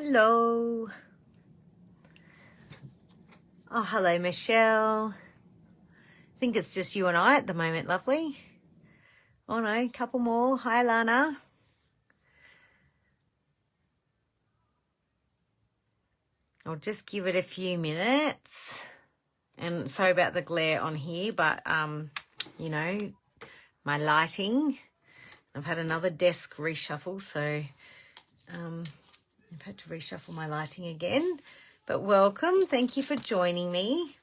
Hello. Oh, hello, Michelle. I think it's just you and I at the moment, lovely. Oh, no, a couple more. Hi, Lana. I'll just give it a few minutes. And sorry about the glare on here, but, you know, my lighting. I've had another desk reshuffle, so I've had to reshuffle my lighting again. But welcome. Thank you for joining me.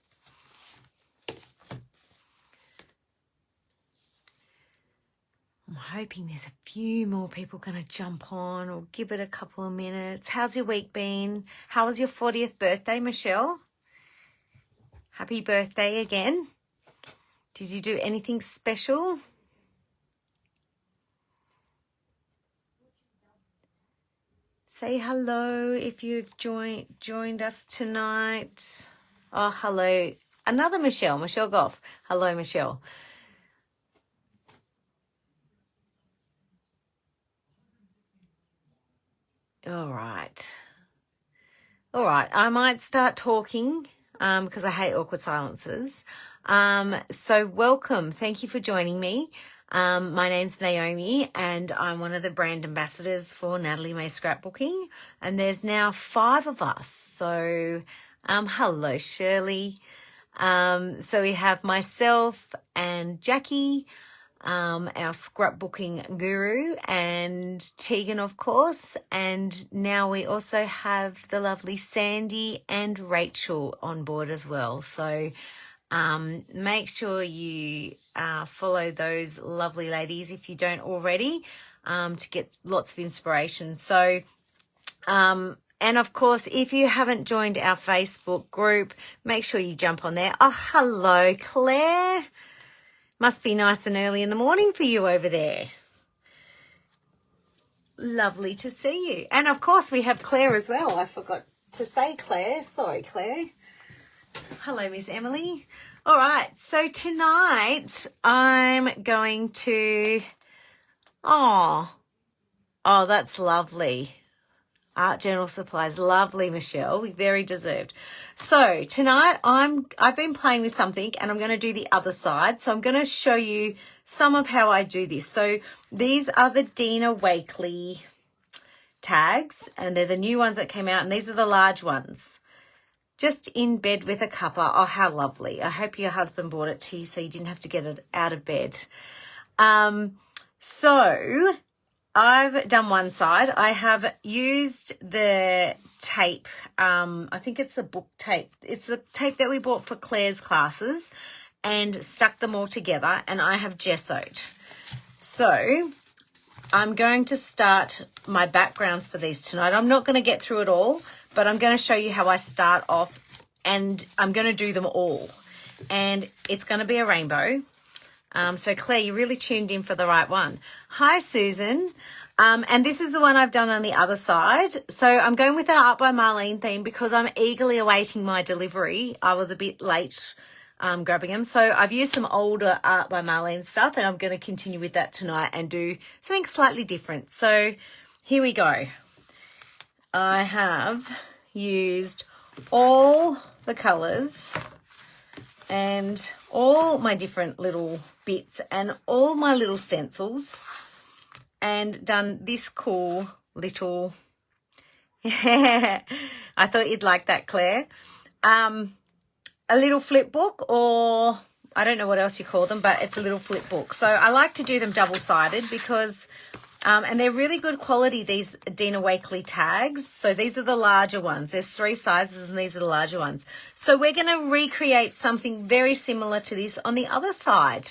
I'm hoping there's a few more people going to jump on or give it a couple of minutes. How's your week been? How was your 40th birthday, Michelle? Happy birthday again. Did you do anything special? Say hello if you've joined us tonight. Oh, hello. Another Michelle, Michelle Goff. Hello, Michelle. All right. I might start talking because I hate awkward silences. So welcome. Thank you for joining me. My name's Naomi and I'm one of the brand ambassadors for Natalie May Scrapbooking. And there's now 5 of us. So hello, Shirley. So we have myself and Jackie, our scrapbooking guru, and Tegan, of course, and now we also have the lovely Sandy and Rachel on board as well. So make sure you follow those lovely ladies if you don't already, to get lots of inspiration. So and of course, if you haven't joined our Facebook group, make sure you jump on there. Oh, hello, Claire. Must be nice and early in the morning for you over there. Lovely to see you. And of course, we have Claire as well. I forgot to say Claire. Sorry, Claire. Hello, Miss Emily. All right. So tonight I'm going to... Oh, that's lovely. Art Journal Supplies. Lovely, Michelle. Very deserved. So tonight I've been playing with something and I'm going to do the other side. So I'm going to show you some of how I do this. So these are the Dina Wakley tags and they're the new ones that came out and these are the large ones. Just in bed with a cuppa. Oh, how lovely. I hope your husband bought it to you so you didn't have to get it out of bed. So I've done one side. I have used the tape. I think it's the book tape. It's the tape that we bought for Claire's classes and stuck them all together and I have gessoed. So I'm going to start my backgrounds for these tonight. I'm not going to get through it all, but I'm going to show you how I start off and I'm going to do them all. And it's going to be a rainbow. So Claire, you really tuned in for the right one. Hi, Susan. And this is the one I've done on the other side. So I'm going with that Art by Marlene theme because I'm eagerly awaiting my delivery. I was a bit late grabbing them. So I've used some older Art by Marlene stuff and I'm going to continue with that tonight and do something slightly different. So here we go. I have used all the colours and all my different little bits and all my little stencils and done this cool little, I thought you'd like that, Claire, a little flip book, or I don't know what else you call them, but it's a little flip book. So I like to do them double-sided because, and they're really good quality, these Dina Wakley tags. So these are the larger ones. There's 3 sizes and these are the larger ones. So we're going to recreate something very similar to this on the other side.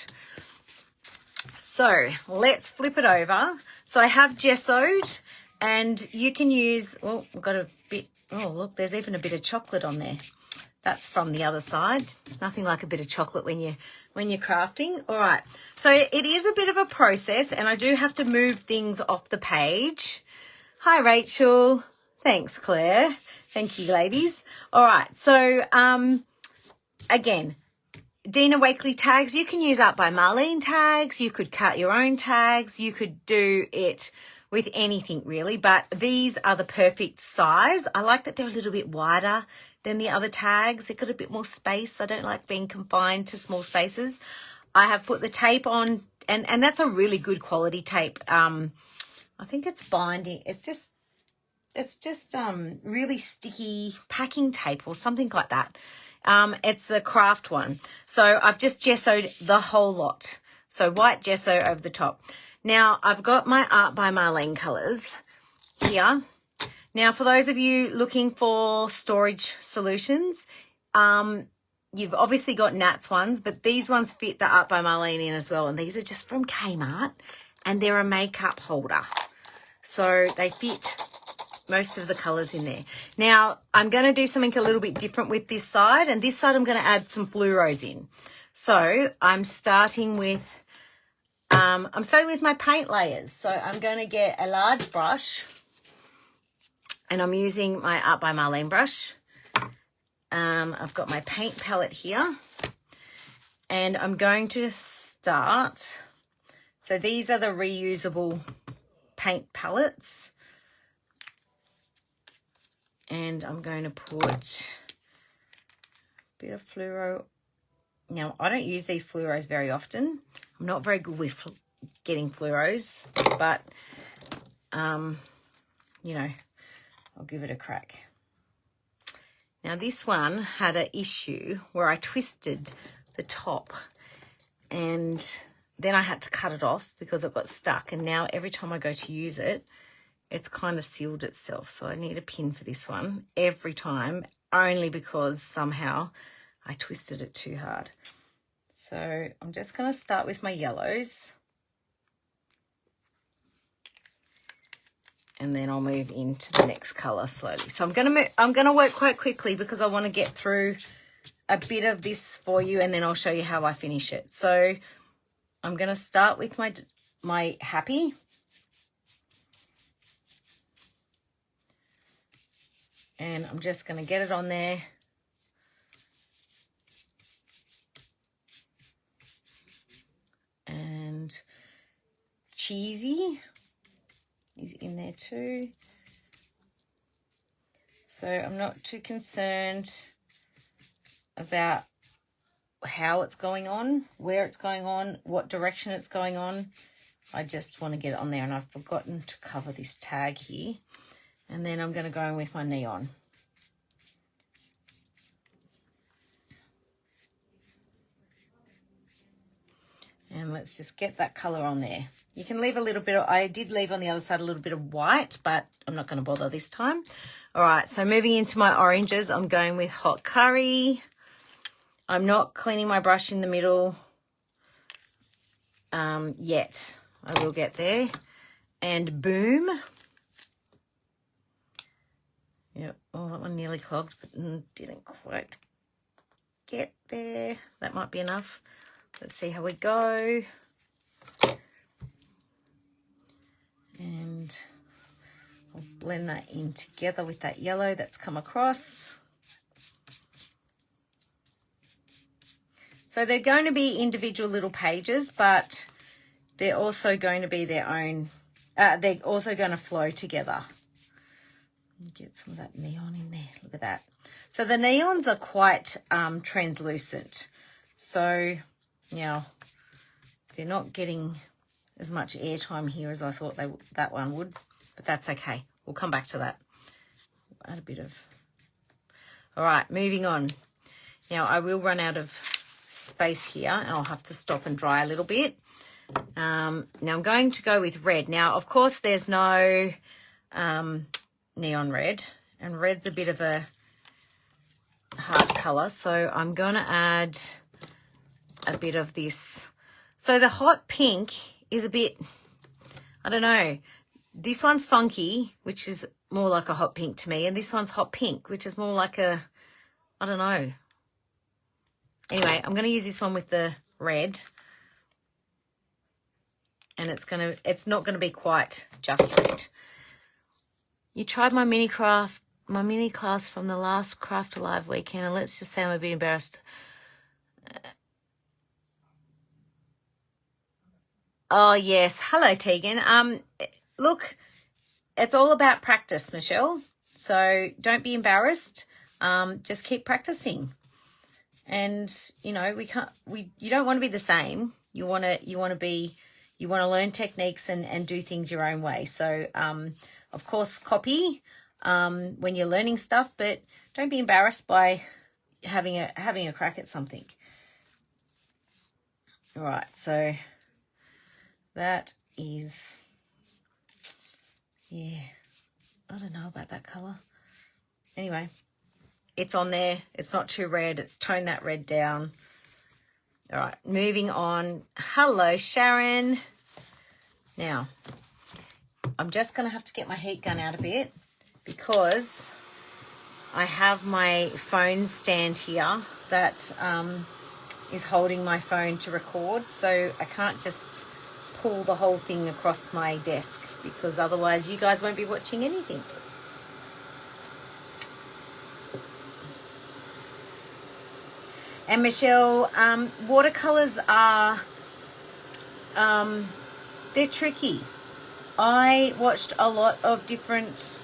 So let's flip it over. So I have gessoed and you can use, oh, I've got a bit, oh, look, there's even a bit of chocolate on there. That's from the other side. Nothing like a bit of chocolate when you're crafting. All right. So it is a bit of a process and I do have to move things off the page. Hi, Rachel. Thanks, Claire. Thank you, ladies. All right. So, again, Dina Wakley tags. You can use Art by Marlene tags. You could cut your own tags. You could do it with anything really, but these are the perfect size. I like that they're a little bit wider than the other tags. They've got a bit more space. I don't like being confined to small spaces. I have put the tape on, and that's a really good quality tape. I think it's binding. It's just really sticky packing tape or something like that. It's the craft one. So I've just gessoed the whole lot. So white gesso over the top. Now I've got my Art by Marlene colours here. Now for those of you looking for storage solutions, you've obviously got Nat's ones, but these ones fit the Art by Marlene in as well. And these are just from Kmart, and they're a makeup holder. So they fit most of the colours in there. Now, I'm going to do something a little bit different with this side, and this side I'm going to add some fluoros in. So I'm starting with my paint layers. So I'm going to get a large brush, and I'm using my Art by Marlene brush. I've got my paint palette here, and I'm going to start. So these are the reusable paint palettes. And I'm going to put a bit of fluoro. Now, I don't use these fluoros very often. I'm not very good with getting fluoros, but, you know, I'll give it a crack. Now, this one had an issue where I twisted the top, and then I had to cut it off because it got stuck. And now every time I go to use it, it's kind of sealed itself. So I need a pin for this one every time, only because somehow I twisted it too hard. So I'm just going to start with my yellows. And then I'll move into the next colour slowly. So I'm going to work quite quickly because I want to get through a bit of this for you, and then I'll show you how I finish it. So I'm going to start with my happy. And I'm just going to get it on there. And cheesy is in there too. So I'm not too concerned about how it's going on, where it's going on, what direction it's going on. I just want to get it on there, and I've forgotten to cover this tag here. And then I'm going to go in with my neon. And let's just get that colour on there. You can leave a little bit of, I did leave on the other side a little bit of white, but I'm not going to bother this time. All right, so moving into my oranges, I'm going with Hot Curry. I'm not cleaning my brush in the middle yet. I will get there. And Boom. Yep, oh, that one nearly clogged, but didn't quite get there. That might be enough. Let's see how we go. And I'll blend that in together with that yellow that's come across. So they're going to be individual little pages, but they're also going to be their own, they're also going to flow together. Get some of that neon in there. Look at that. So the neons are quite translucent. So now they're not getting as much airtime here as I thought that one would, but that's okay. We'll come back to that. Add a bit of. All right, moving on. Now I will run out of space here, and I'll have to stop and dry a little bit. Now I'm going to go with red. Now, of course, there's no neon red, and red's a bit of a hard colour, so I'm going to add a bit of this. So the hot pink is a bit, I don't know, this one's funky, which is more like a hot pink to me, and this one's hot pink, which is more like a, I don't know. Anyway, I'm going to use this one with the red, and it's not going to be quite just red. You tried my mini class from the last Craft Alive weekend, and let's just say I'm a bit embarrassed. Oh yes, hello Tegan. Look, it's all about practice, Michelle. So don't be embarrassed. Just keep practicing. And, you know, you don't want to be the same. You want to learn techniques and do things your own way. So, of course, copy when you're learning stuff, but don't be embarrassed by having a crack at something. All right, so that is, yeah, I don't know about that color. Anyway, it's on there. It's not too red. It's toned that red down. All right, moving on. Hello, Sharon. Now, I'm just going to have to get my heat gun out a bit because I have my phone stand here that is holding my phone to record. So I can't just pull the whole thing across my desk because otherwise you guys won't be watching anything. And Michelle, watercolors are, they're tricky. I watched a lot of different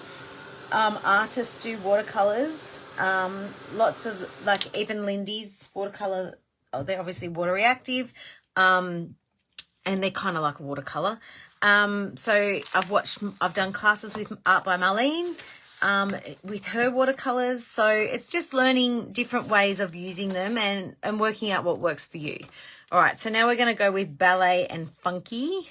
artists do watercolors. Lots of, like, even Lindy's watercolor, they're obviously water reactive, and they're kind of like a watercolor. So I've done classes with Art by Marlene, with her watercolors. So it's just learning different ways of using them and working out what works for you. All right, so now we're going to go with Ballet and Funky.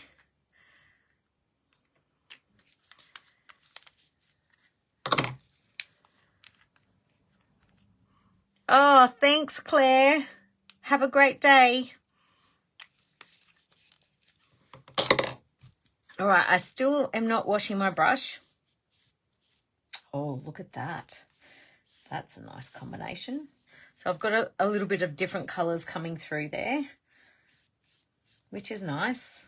Oh, thanks, Claire. Have a great day. All right, I still am not washing my brush. Oh, look at that. That's a nice combination. So I've got a little bit of different colors coming through there, which is nice.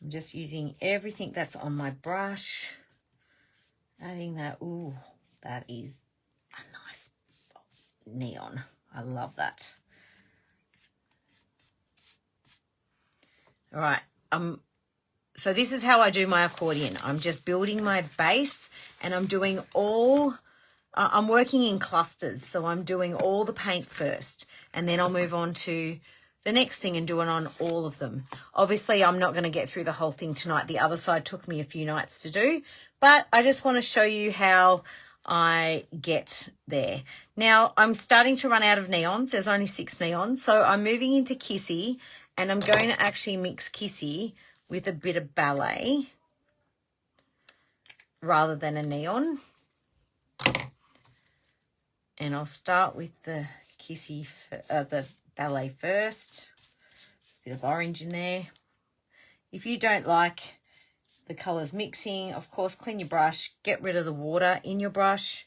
I'm just using everything that's on my brush. Adding that, ooh, that is a nice neon. I love that. All right, so this is how I do my accordion. I'm just building my base and I'm doing I'm working in clusters. So I'm doing all the paint first and then I'll move on to the next thing and do it on all of them. Obviously, I'm not going to get through the whole thing tonight. The other side took me a few nights to do, but I just want to show you how I get there. Now, I'm starting to run out of neons. There's only 6 neons. So I'm moving into Kissy and I'm going to actually mix Kissy with a bit of Ballet rather than a neon. And I'll start with the Kissy, the Ballet first. A bit of orange in there. If you don't like the colours mixing, of course, clean your brush, get rid of the water in your brush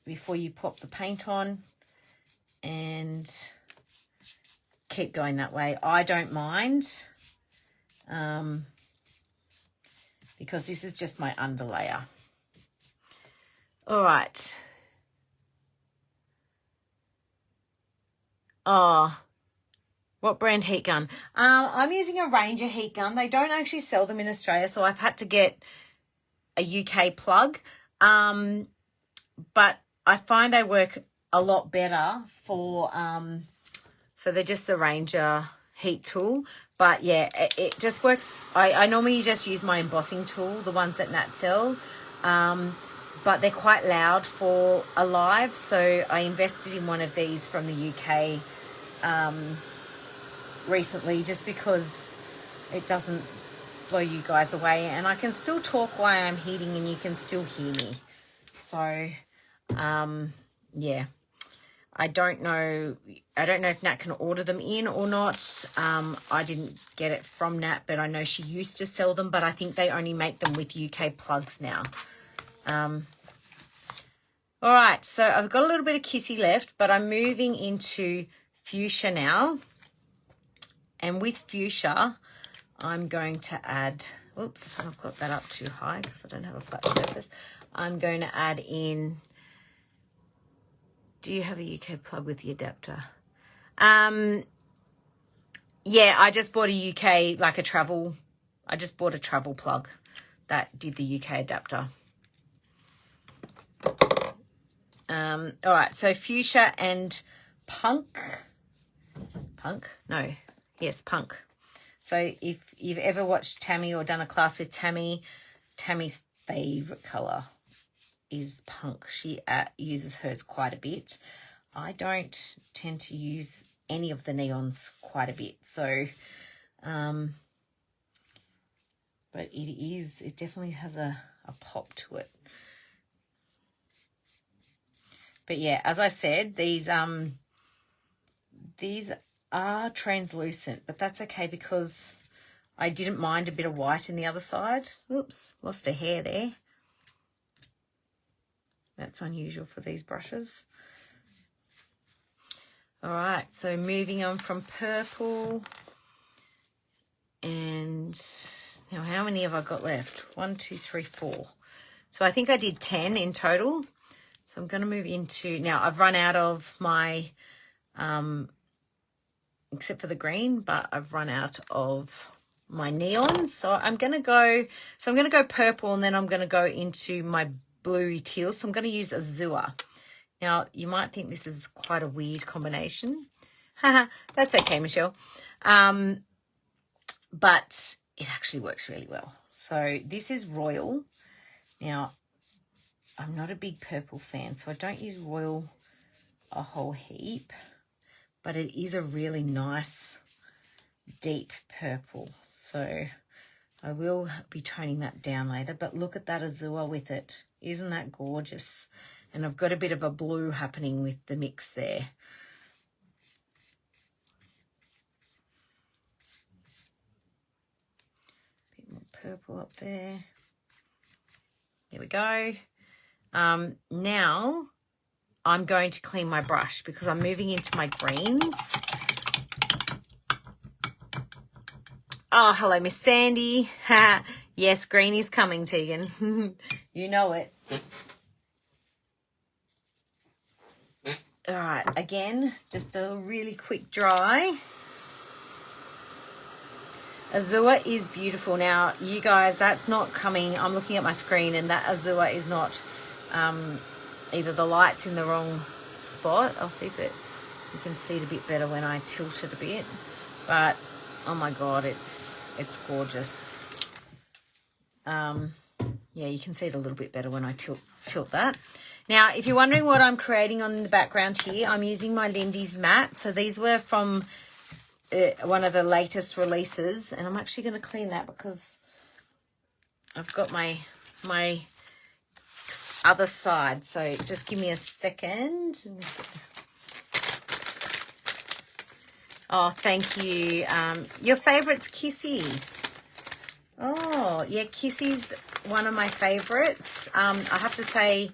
before you pop the paint on, and keep going that way. I don't mind because this is just my underlayer. All right. Oh, what brand heat gun? I'm using a Ranger heat gun. They don't actually sell them in Australia, so I've had to get a UK plug. But I find they work a lot better for, so they're just the Ranger heat tool. But yeah, it just works. I normally just use my embossing tool, the ones that Nat sell. But they're quite loud for a live, so I invested in one of these from the UK recently, just because it doesn't blow you guys away and I can still talk while I'm heating and you can still hear me. So yeah, I don't know if Nat can order them in or not. I didn't get it from Nat, but I know she used to sell them, but I think they only make them with UK plugs now. All right, so I've got a little bit of Kissy left, but I'm moving into Fuchsia now. And with Fuchsia, I'm going to add, oops, I've got that up too high because I don't have a flat surface. I'm going to add in, do you have a UK plug with the adapter? Yeah, I just bought a UK, like a travel, I just bought a travel plug that did the UK adapter. All right, so fuchsia and punk. Punk. So if you've ever watched Tammy or done a class with Tammy, Tammy's favorite color is punk. She uses hers quite a bit. I don't tend to use any of the neons quite a bit. So, but it definitely has a pop to it. But yeah, as I said, these are translucent, but that's okay because I didn't mind a bit of white in the other side. Oops, lost a hair there. That's unusual for these brushes. All right, so moving on from purple. And now how many have I got left? 1, 2, 3, 4. So I think I did 10 in total. So I'm going to move into, now I've run out of my, except for the green, but I've run out of my neon. So I'm going to go purple, and then I'm going to go into my bluey teal. So I'm going to use Azure. Now you might think this is quite a weird combination. That's okay, Michelle. But it actually works really well. So this is Royal. Now, I'm not a big purple fan, so I don't use Royal a whole heap, but it is a really nice deep purple. So I will be toning that down later, but look at that Azure with it. Isn't that gorgeous? And I've got a bit of a blue happening with the mix there. Bit more purple up there. There we go. Now I'm going to clean my brush because I'm moving into my greens. Oh, hello, Miss Sandy. Yes, green is coming, Tegan. You know it. All right, again, just a really quick dry. Azure is beautiful. Now, you guys, that's not coming. I'm looking at my screen, and that Azure is not either the light's in the wrong spot. I'll see if you can see it a bit better when I tilt it a bit. But, oh my God, it's gorgeous. Yeah, you can see it a little bit better when I tilt that. Now, if you're wondering what I'm creating on the background here, I'm using my Lindy's matte. So these were from one of the latest releases, and I'm actually going to clean that because I've got my other side. So just give me a second. Oh, thank you. Your favorite's Kissy. Oh, yeah, Kissy's one of my favorites. I have to say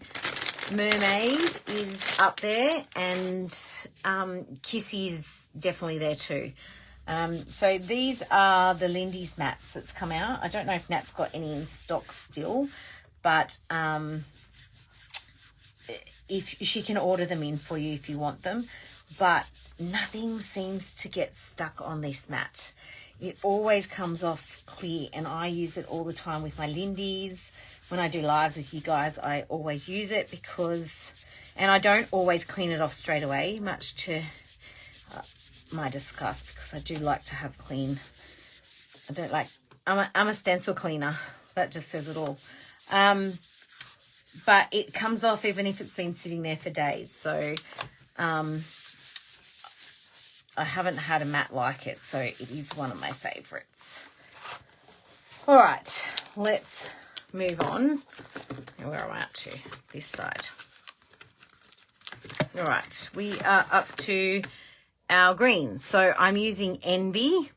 Mermaid is up there, and Kissy's definitely there too. So these are the Lindy's mats that's come out. I don't know if Nat's got any in stock still, but if she can order them in for you if you want them. But nothing seems to get stuck on this mat. It always comes off clear, and I use it all the time with my Lindy's. When I do lives with you guys, I always use it because, and I don't always clean it off straight away, much to my disgust, because I do like to have clean. I don't like, I'm a stencil cleaner. That just says it all. But it comes off even if it's been sitting there for days. So I haven't had a mat like it, so it is one of my favorites. All right, let's move on. And where am I up to? This side. All right, we are up to our greens. So I'm using Envy.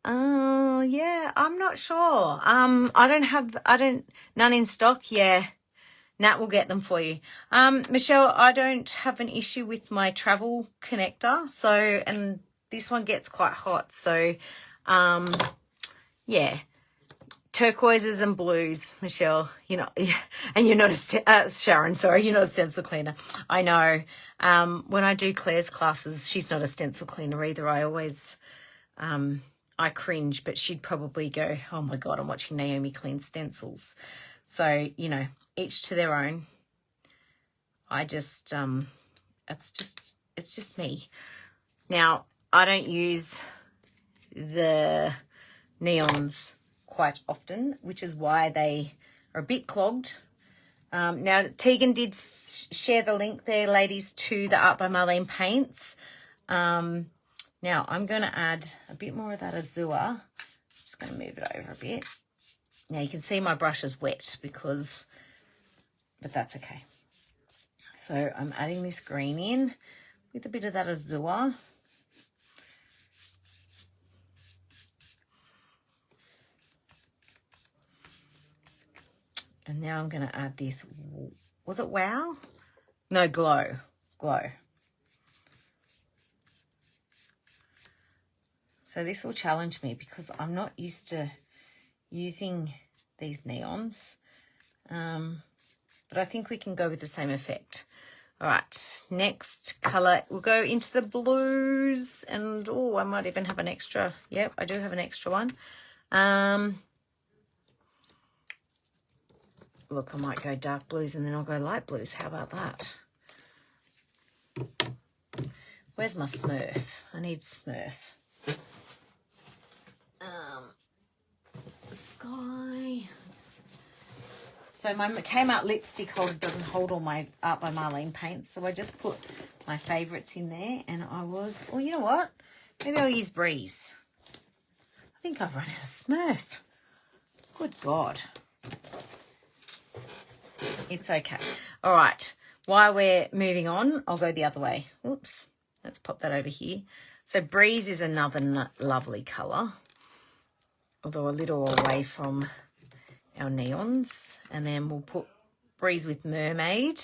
Oh, yeah, I'm not sure. None in stock. Yeah, Nat will get them for you. Michelle, I don't have an issue with my travel connector. So, and this one gets quite hot. So, yeah, turquoises and blues, Michelle. You know, and you're not a Sharon. Sorry, you're not a stencil cleaner. I know. When I do Claire's classes, she's not a stencil cleaner either. I always, I cringe, but she'd probably go, "Oh my God, I'm watching Naomi clean stencils." So you know, each to their own. I just, it's just me. Now I don't use the neons quite often, which is why they are a bit clogged. Now, Tegan did share the link there, ladies, to the Art by Marlene paints. Now, I'm going to add a bit more of that azure. Just going to move it over a bit. Now, you can see my brush is wet but that's okay. So, I'm adding this green in with a bit of that azure. And now I'm going to add this, was it Wow? No, Glow. So this will challenge me because I'm not used to using these neons. But I think we can go with the same effect. All right, next colour, we'll go into the blues. And, oh, I might even have an extra. Yep, I do have an extra one. Look, I might go dark blues and then I'll go light blues. How about that? Where's my Smurf? I need Smurf. Sky. So my Kmart lipstick holder doesn't hold all my Art by Marlene paints. So I just put my favourites in there. And oh, you know what? Maybe I'll use Breeze. I think I've run out of Smurf. Good God. It's okay. All right. While we're moving on, I'll go the other way. Oops. Let's pop that over here. So Breeze is another lovely colour, although a little away from our neons. And then we'll put Breeze with Mermaid.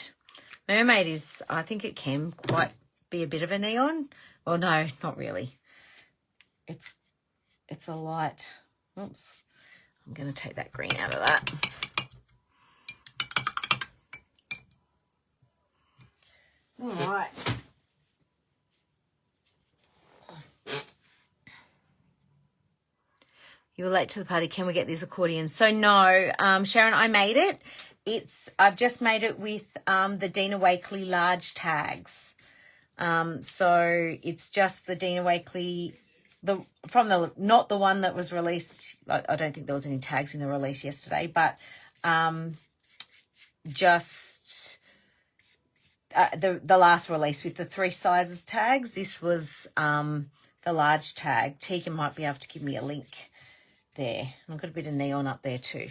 Mermaid is, I think it can quite be a bit of a neon. Well, no, not really. It's a light. Oops. I'm going to take that green out of that. All right. You were late to the party. Can we get this accordion? So no, Sharon, I made it. I've just made it with the Dina Wakley large tags. So it's just the Dina Wakley, not the one that was released. I don't think there was any tags in the release yesterday, but just the last release with the 3 sizes tags. This was the large tag. Tegan might be able to give me a link there. I've got a bit of neon up there too.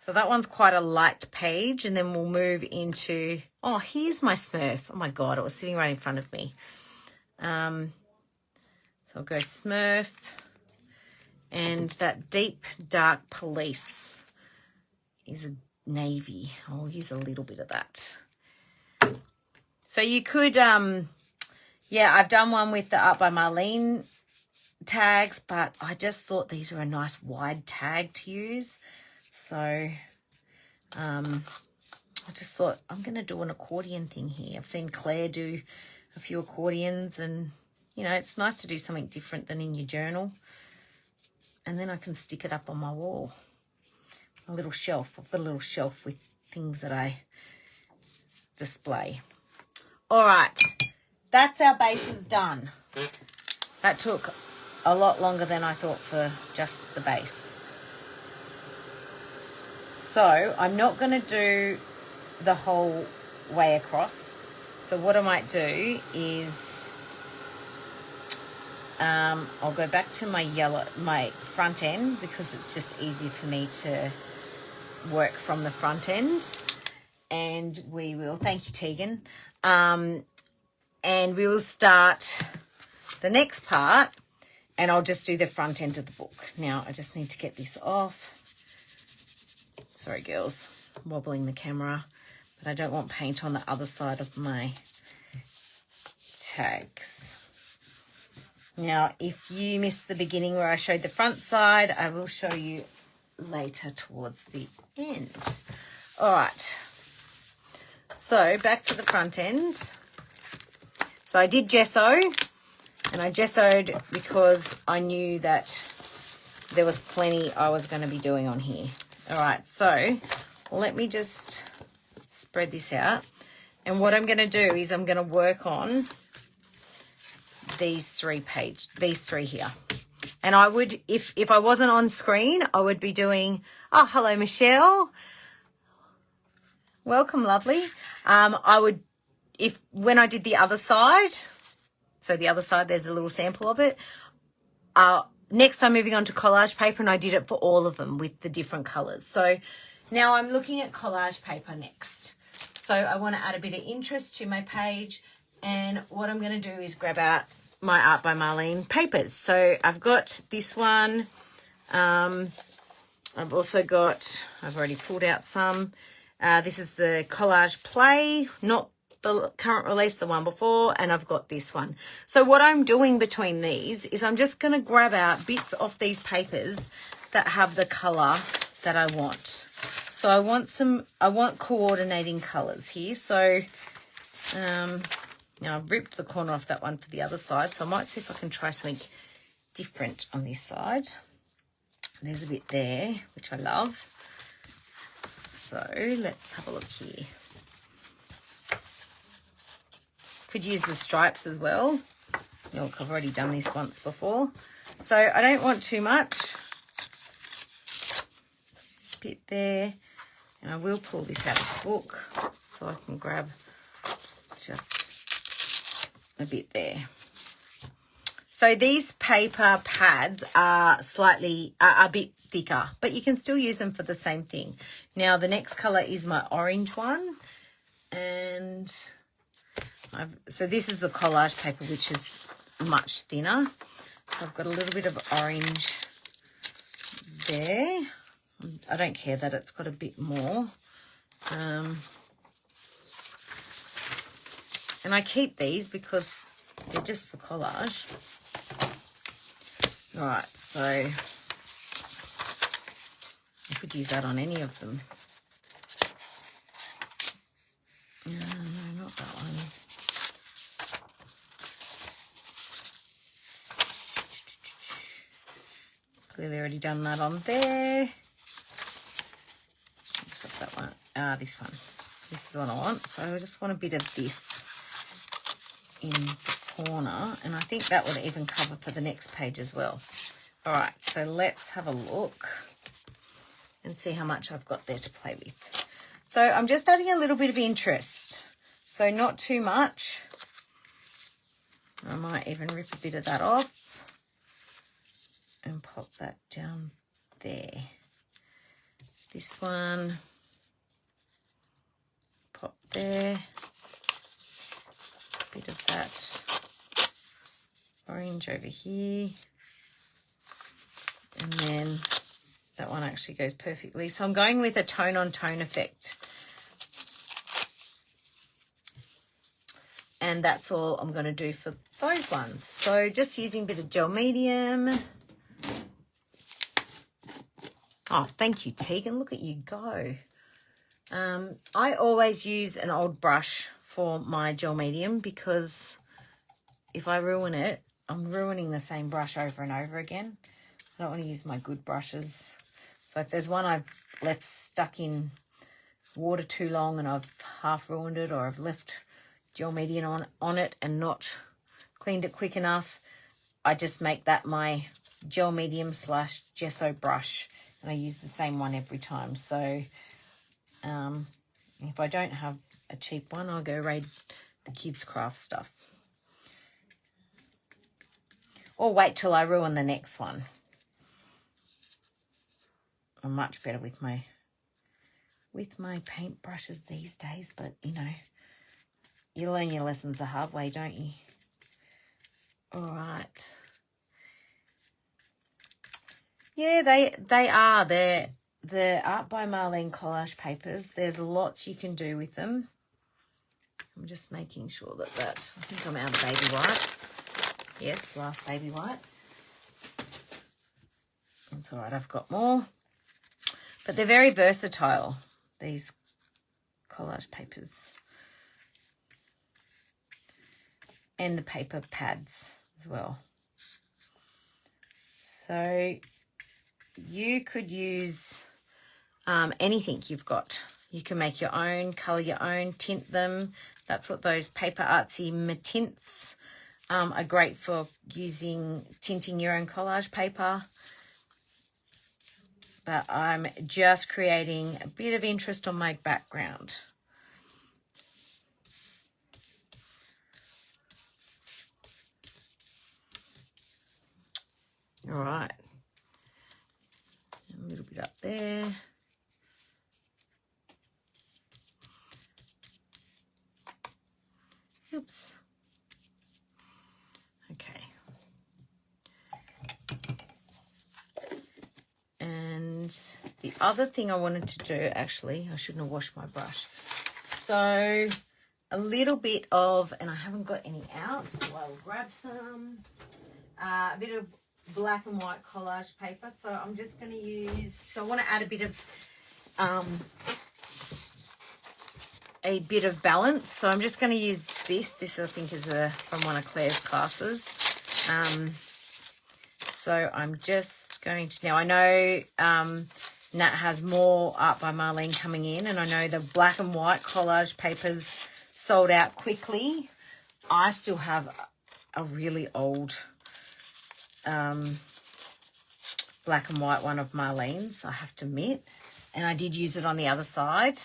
So that one's quite a light page, and then we'll move into, oh, here's my Smurf. Oh my God, it was sitting right in front of me. So I'll go Smurf and that Deep Dark Police is a navy. I'll use a little bit of that. So you could, yeah, I've done one with the Art by Marlene tags, but I just thought these were a nice wide tag to use. So I just thought I'm going to do an accordion thing here. I've seen Claire do a few accordions, and, you know, it's nice to do something different than in your journal. And then I can stick it up on my wall. A little shelf. I've got a little shelf with things that I display. All right, that's our bases done. That took a lot longer than I thought for just the base. So I'm not going to do the whole way across. So what I might do is I'll go back to my front end, because it's just easier for me to work from the front end. And we will, thank you, Tegan. And we will start the next part, and I'll just do the front end of the book. Now, I just need to get this off. Sorry, girls, wobbling the camera, but I don't want paint on the other side of my tags. Now, if you missed the beginning where I showed the front side, I will show you later towards the end. All right. So back to the front end. So I did gesso, and I gessoed because I knew that there was plenty I was going to be doing on here. All right, so let me just spread this out. And what I'm going to do is I'm going to work on these three here. And I would, if I wasn't on screen, I would be doing, oh, hello, Michelle. Welcome, lovely. I would, when I did the other side, so the other side, there's a little sample of it. Next I'm moving on to collage paper, and I did it for all of them with the different colors. So now I'm looking at collage paper next. So I want to add a bit of interest to my page, and what I'm going to do is grab out my Art by Marlene papers. So I've got this one. I've also got, I've already pulled out some. This is the Collage Play, not the current release, the one before, and I've got this one. So what I'm doing between these is I'm just going to grab out bits of these papers that have the colour that I want. So I want coordinating colours here. So now I've ripped the corner off that one for the other side, so I might see if I can try something different on this side. There's a bit there, which I love. So let's have a look here. Could use the stripes as well. Look, I've already done this once before. So I don't want too much. Bit there. And I will pull this out of the book so I can grab just a bit there. So these paper pads are a bit thicker, but you can still use them for the same thing. Now the next colour is my orange one, and so this is the collage paper, which is much thinner. So I've got a little bit of orange there. I don't care that it's got a bit more. And I keep these because they're just for collage. All right, so I could use that on any of them. No, not that one. Clearly already done that on there. Got that one. This one. This is what I want. So I just want a bit of this in the corner, and I think that would even cover for the next page as well. All right, so let's have a look and see how much I've got there to play with. So I'm just adding a little bit of interest, so not too much. I might even rip a bit of that off and pop that down there. This one, pop there. Bit of that orange over here, and then that one actually goes perfectly. So I'm going with a tone on tone effect, and that's all I'm going to do for those ones. So just using a bit of gel medium. Oh, thank you, Tegan. Look at you go. I always use an old brush for my gel medium, because if I ruin it, I'm ruining the same brush over and over again. I don't want to use my good brushes. So if there's one I've left stuck in water too long and I've half ruined it, or I've left gel medium on it and not cleaned it quick enough, I just make that my gel medium / gesso brush, and I use the same one every time. So if I don't have a cheap one, I'll go raid the kids' craft stuff, or wait till I ruin the next one. I'm much better with my paint brushes these days, but you know, you learn your lessons the hard way, don't you? All right. Yeah, they are. They're the Art by Marlene collage papers. There's lots you can do with them. I'm just making sure that I think I'm out of baby wipes. Yes, last baby wipe. That's all right, I've got more. But they're very versatile, these collage papers. And the paper pads as well. So you could use anything you've got. You can make your own, colour your own, tint them. That's what those paper artsy tints are great for, using, tinting your own collage paper. But I'm just creating a bit of interest on my background. All right. A little bit up there. Oops. Okay. And the other thing I wanted to do, actually, I shouldn't have washed my brush. So a little bit of, and I haven't got any out, so I'll grab some, a bit of black and white collage paper. So I'm just going to use, so I want to add a bit of balance. So I'm just going to use this. This I think is from one of Claire's classes. So I'm just going to, now I know Nat has more Art by Marlene coming in, and I know the black and white collage papers sold out quickly. I still have a really old black and white one of Marlene's, I have to admit, and I did use it on the other side.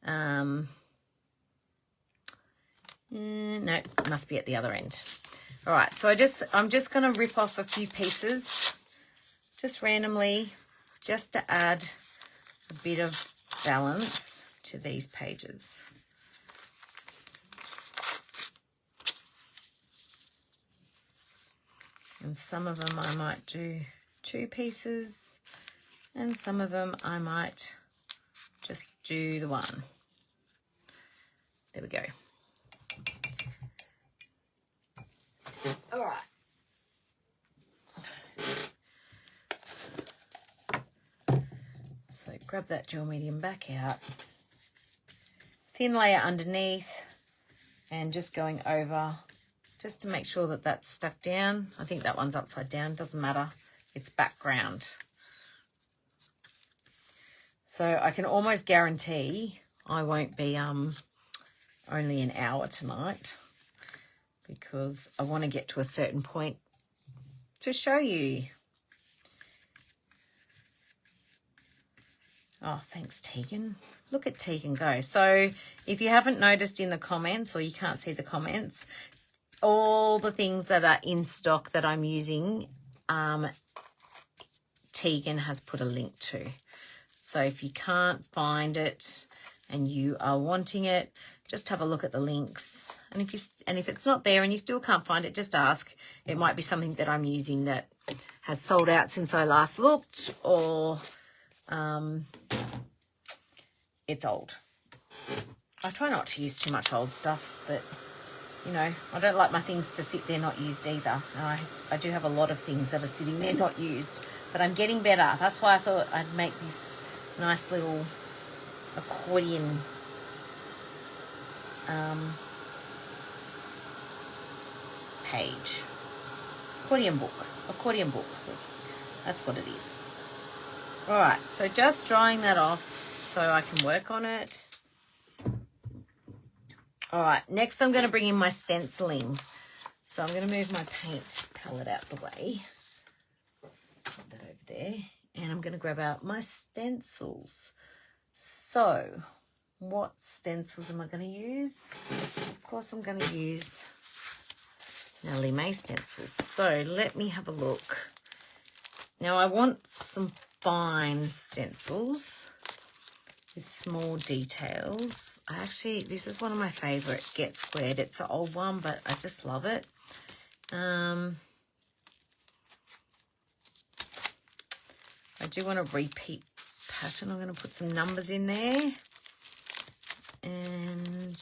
No, it must be at the other end. All right, so I'm just going to rip off a few pieces just randomly, just to add a bit of balance to these pages. And some of them I might do 2 pieces, and some of them I might just do the one. There we go. All right. So grab that gel medium back out. Thin layer underneath, and just going over just to make sure that that's stuck down. I think that one's upside down, doesn't matter. It's background. So I can almost guarantee I won't be only an hour tonight, because I want to get to a certain point to show you. Oh, thanks, Tegan. Look at Tegan go. So if you haven't noticed in the comments, or you can't see the comments, all the things that are in stock that I'm using, Tegan has put a link to. So if you can't find it and you are wanting it, just have a look at the links. And if it's not there and you still can't find it, just ask. It might be something that I'm using that has sold out since I last looked, or it's old. I try not to use too much old stuff, but you know, I don't like my things to sit there not used either. I do have a lot of things that are sitting there not used, but I'm getting better. That's why I thought I'd make this nice little accordion page. Accordion book. That's what it is. All right, so just drying that off so I can work on it. All right, next I'm going to bring in my stenciling. So I'm going to move my paint palette out the way. Put that over there. And I'm going to grab out my stencils. So what stencils am I going to use? Of course I'm going to use Nellie Mae stencils. So let me have a look. Now I want some fine stencils with small details. This is one of my favorite, Get Squared. It's an old one, but I just love it. I do want a repeat pattern. I'm going to put some numbers in there. And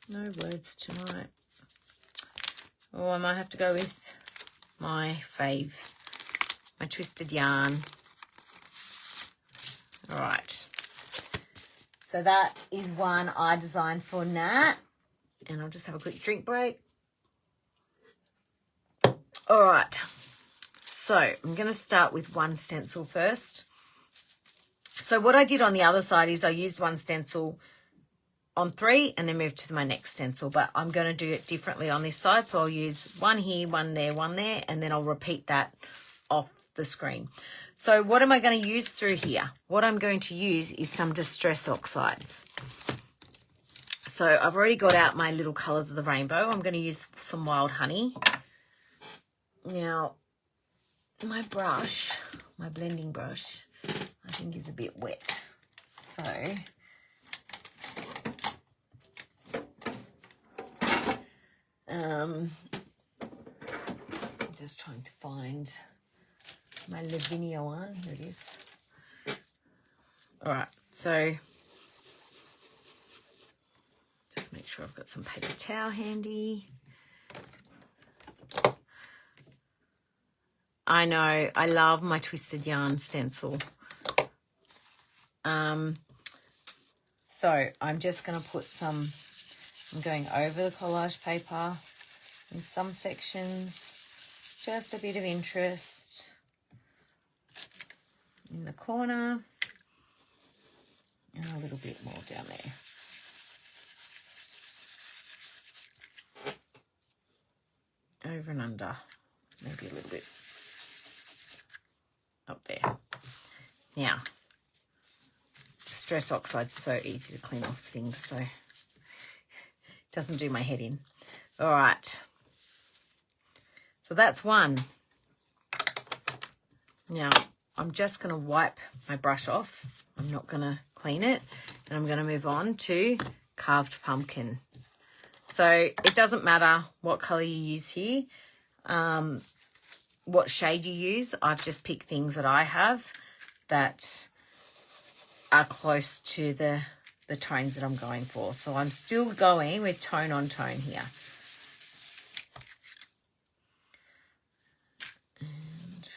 no, No words tonight. Oh, I might have to go with my fave, my twisted yarn. All right. So that is one I designed for Nat. And I'll just have a quick drink break. All right. So I'm going to start with one stencil first. So what I did on the other side is I used one stencil on 3 and then moved to my next stencil, but I'm going to do it differently on this side. So I'll use one here, one there, and then I'll repeat that off the screen. So what am I going to use through here? What I'm going to use is some Distress Oxides. So I've already got out my little colours of the rainbow. I'm going to use some Wild Honey. Now, my brush, my blending brush, I think is a bit wet. So just trying to find my Lavinia one. Here it is. All right, so just make sure I've got some paper towel handy. I know, I love my twisted yarn stencil. So I'm just going to put some, I'm going over the collage paper in some sections, just a bit of interest in the corner, and a little bit more down there. Over and under, maybe a little bit up there. Now, Distress Oxide's so easy to clean off things, so it doesn't do my head in. All right. So that's one. Now, I'm just going to wipe my brush off. I'm not going to clean it. And I'm going to move on to Carved Pumpkin. So it doesn't matter what colour you use here, what shade you use. I've just picked things that I have that are close to the tones that I'm going for. So I'm still going with tone on tone here. And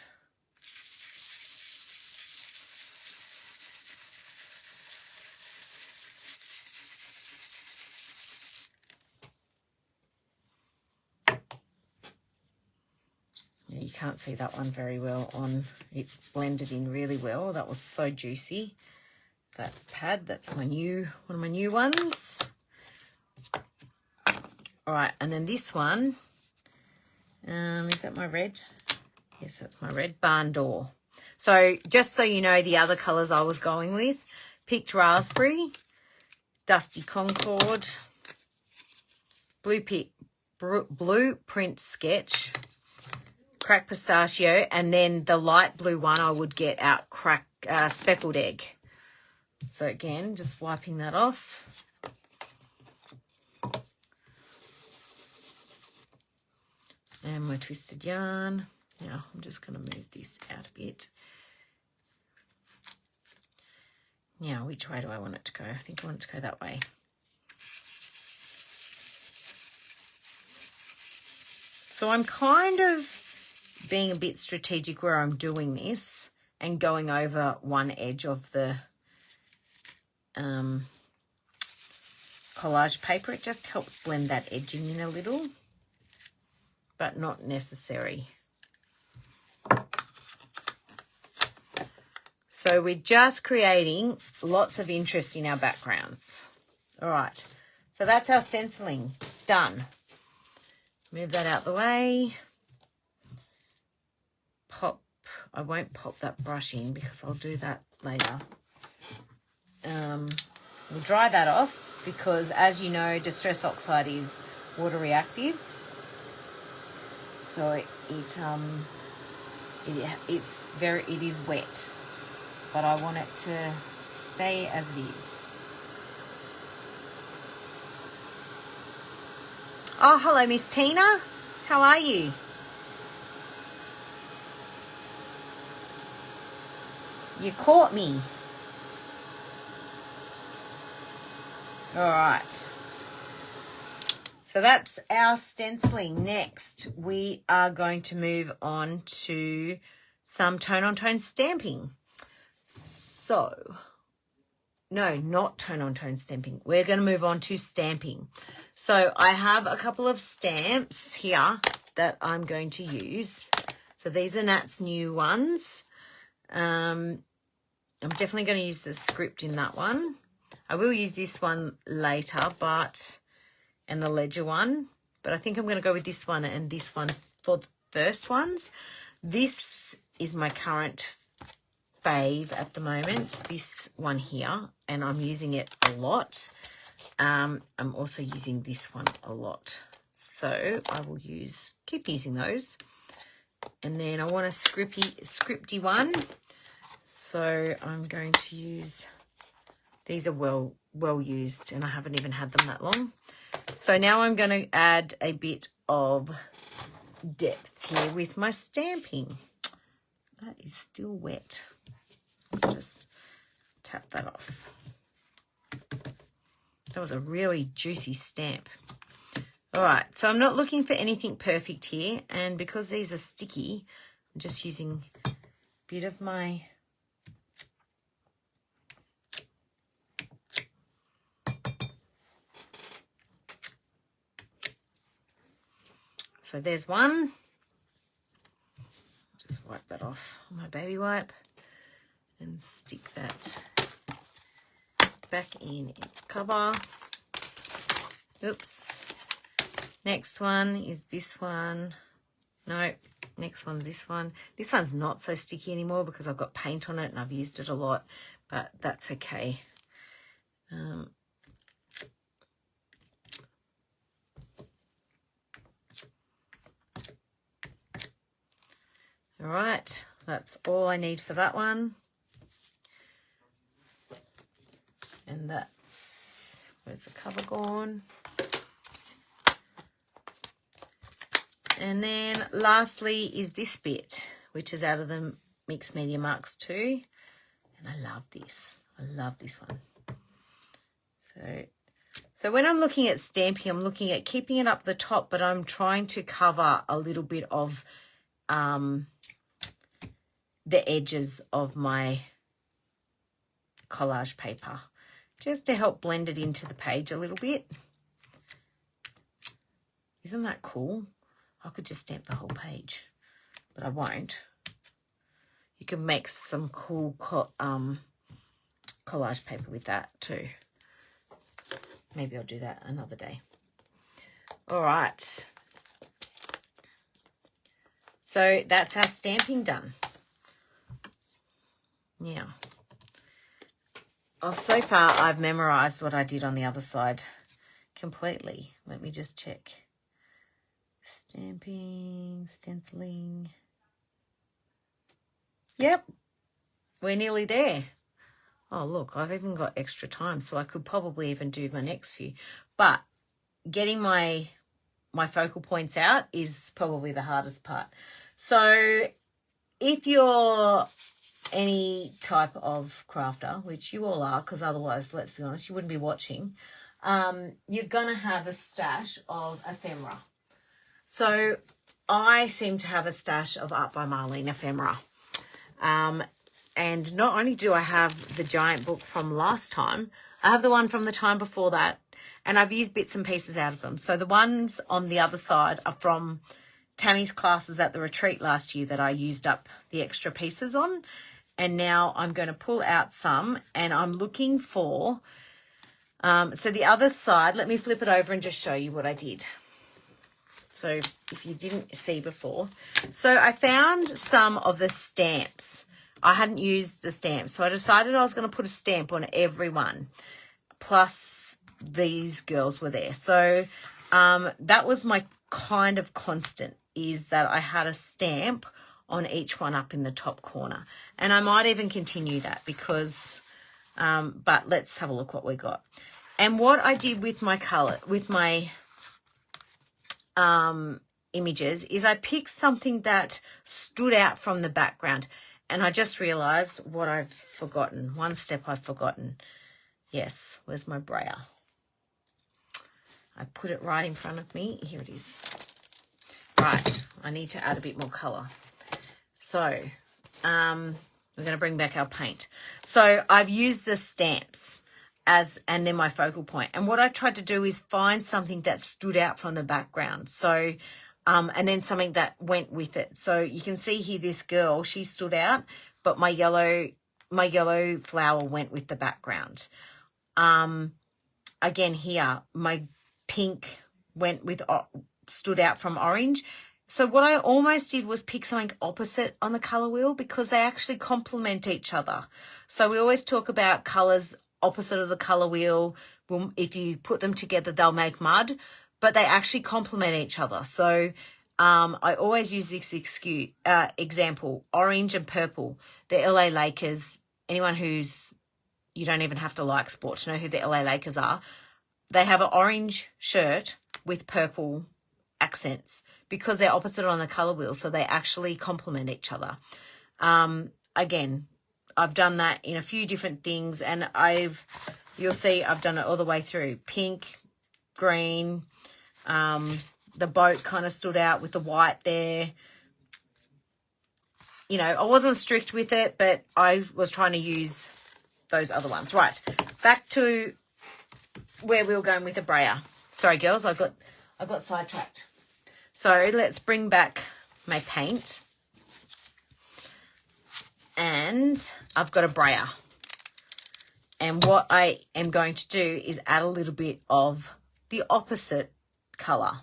yeah, you can't see that one very well on, it blended in really well. That was so juicy. That pad, that's my one of my new ones. All right, and then this one, is that my red? Yes, that's my red, Barn Door. So just so you know the other colours I was going with, picked Raspberry, Dusty Concord, Blueprint Sketch, Cracked Pistachio, and then the light blue one I would get out Speckled Egg. So again, just wiping that off. And my twisted yarn. Now I'm just going to move this out a bit. Now, which way do I want it to go? I think I want it to go that way. So I'm kind of being a bit strategic where I'm doing this and going over one edge of the collage paper. It just helps blend that edging in a little, but not necessary. So we're just creating lots of interest in our backgrounds. All right, so that's our stenciling done. Move that out the way. I won't pop that brush in because I'll do that later. We'll dry that off because, as you know, Distress Oxide is water reactive. So it is wet, but I want it to stay as it is. Oh, hello, Miss Tina. How are you? You caught me. All right. So that's our stenciling. Next, we are going to move on to some tone-on-tone stamping. So, no, not tone-on-tone stamping. We're going to move on to stamping. So I have a couple of stamps here that I'm going to use. So these are Nat's new ones. I'm definitely going to use the script in that one. I will use this one later, and the ledger one, but I think I'm going to go with this one and this one for the first ones. This is my current fave at the moment, this one here, and I'm using it a lot. I'm also using this one a lot, so I will keep using those. And then I want a scripty one, so I'm going to use, these are well used and I haven't even had them that long. So now I'm going to add a bit of depth here with my stamping. That is still wet. I'll just tap that off. That was a really juicy stamp. All right, so I'm not looking for anything perfect here, and because these are sticky, I'm just using a bit of my so there's one. Just wipe that off on my baby wipe and stick that back in its cover. Oops. Next one is this one. No, next one's this one. This one's not so sticky anymore because I've got paint on it and I've used it a lot, but that's okay. All right, that's all I need for that one. And that's, where's the cover gone? And then lastly is this bit, which is out of the Mixed Media Marks 2. And I love this. I love this one. So when I'm looking at stamping, I'm looking at keeping it up the top, but I'm trying to cover a little bit of the edges of my collage paper, just to help blend it into the page a little bit. Isn't that cool? I could just stamp the whole page, but I won't. You can make some cool collage paper with that too. Maybe I'll do that another day. All right. So that's our stamping done. Now, so far I've memorized what I did on the other side completely. Let me just check. Stamping, stenciling. Yep, we're nearly there. Oh, look, I've even got extra time, so I could probably even do my next few. But getting my focal points out is probably the hardest part. So if you're any type of crafter, which you all are, because otherwise, let's be honest, you wouldn't be watching, you're going to have a stash of ephemera. So I seem to have a stash of Art by Marlene ephemera. And not only do I have the giant book from last time, I have the one from the time before that, and I've used bits and pieces out of them. So the ones on the other side are from Tammy's classes at the retreat last year that I used up the extra pieces on. And now I'm going to pull out some, and I'm looking for, so the other side, let me flip it over and just show you what I did. So if you didn't see before. So I found some of the stamps. I hadn't used the stamps, so I decided I was going to put a stamp on every one. Plus these girls were there. So that was my kind of constant, is that I had a stamp on each one up in the top corner. And I might even continue that because, but let's have a look what we got. And what I did with my color, with my images, is I picked something that stood out from the background. And I just realized what I've forgotten. One step I've forgotten. Yes, where's my brayer? I put it right in front of me. Here it is. Right, I need to add a bit more colour. So, we're going to bring back our paint. So I've used the stamps and then my focal point. And what I tried to do is find something that stood out from the background. So, and then something that went with it. So you can see here, this girl, she stood out, but my yellow flower went with the background. Again here, my pink went with, stood out from orange. So what I almost did was pick something opposite on the colour wheel because they actually complement each other. So we always talk about colours opposite of the colour wheel. If you put them together, they'll make mud, but they actually complement each other. So I always use this example, orange and purple. The LA Lakers, anyone you don't even have to like sports to know who the LA Lakers are. They have an orange shirt with purple accents because they're opposite on the colour wheel, so they actually complement each other. Again, I've done that in a few different things, and you'll see I've done it all the way through. Pink, green, the boat kind of stood out with the white there. You know, I wasn't strict with it, but I was trying to use those other ones. Right, back to where we were going with the brayer. Sorry, girls, I got sidetracked. So let's bring back my paint. And I've got a brayer. And what I am going to do is add a little bit of the opposite colour.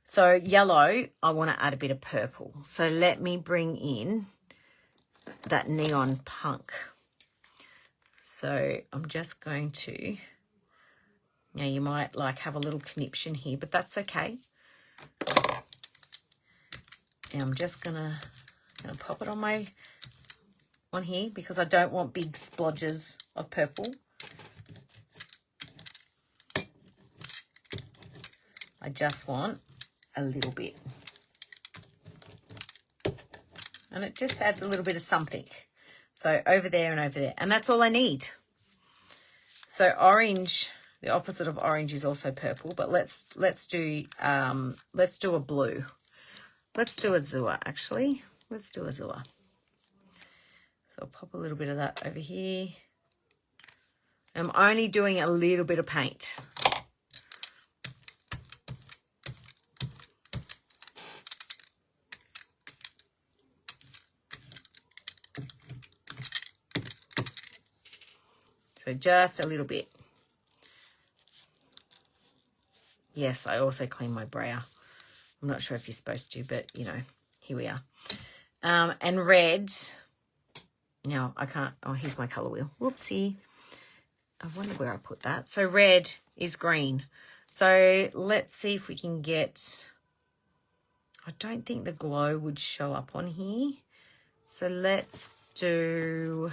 So yellow, I want to add a bit of purple. So let me bring in that neon punk. So I'm just going to, now you might like have a little conniption here, but that's okay. And I'm just gonna pop it on here because I don't want big splodges of purple. I just want a little bit. And it just adds a little bit of something. So over there and over there. And that's all I need. So orange, the opposite of orange is also purple, but let's do a blue. Let's do azure, actually. Let's do azure. So I'll pop a little bit of that over here. I'm only doing a little bit of paint. So just a little bit. Yes, I also clean my brayer. I'm not sure if you're supposed to, but, you know, here we are. And red, no, I can't. Oh, here's my colour wheel. Whoopsie. I wonder where I put that. So red is green. So let's see if we can get, I don't think the glow would show up on here. So let's do,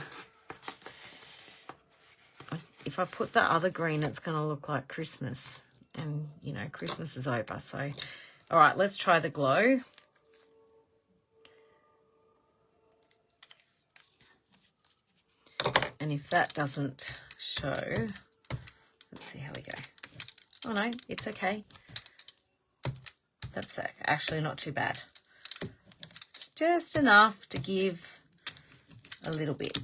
if I put the other green, it's going to look like Christmas. And, you know, Christmas is over. So, all right, let's try the glow. And if that doesn't show, let's see how we go. Oh, no, it's okay. That's actually not too bad. It's just enough to give a little bit.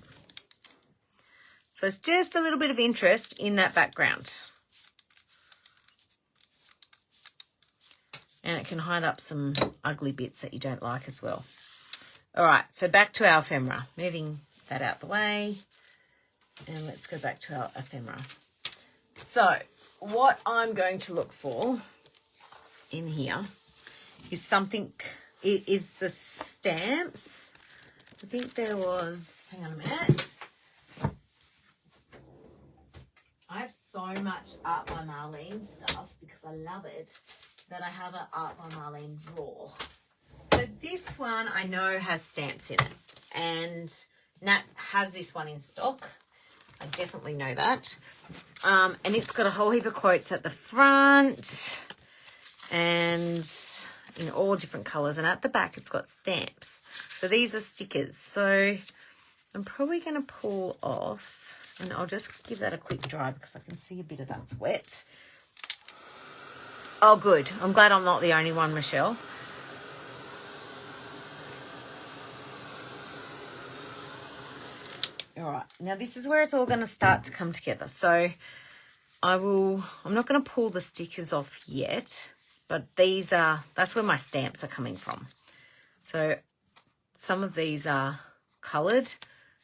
So it's just a little bit of interest in that background. And it can hide up some ugly bits that you don't like as well. All right, so back to our ephemera. Moving that out the way. And let's go back to our ephemera. So what I'm going to look for in here is something, it is the stamps. I think there was, hang on a minute. I have so much Art by Marlene stuff because I love it that I have an Art by Marlene drawer. So this one I know has stamps in it, and Nat has this one in stock. I definitely know that. And it's got a whole heap of quotes at the front and in all different colours, and at the back it's got stamps. So these are stickers. So I'm probably going to pull off, and I'll just give that a quick dry because I can see a bit of that's wet. Oh, good. I'm glad I'm not the only one, Michelle. All right. Now, this is where it's all going to start to come together. So I'm not going to pull the stickers off yet, but that's where my stamps are coming from. So some of these are coloured,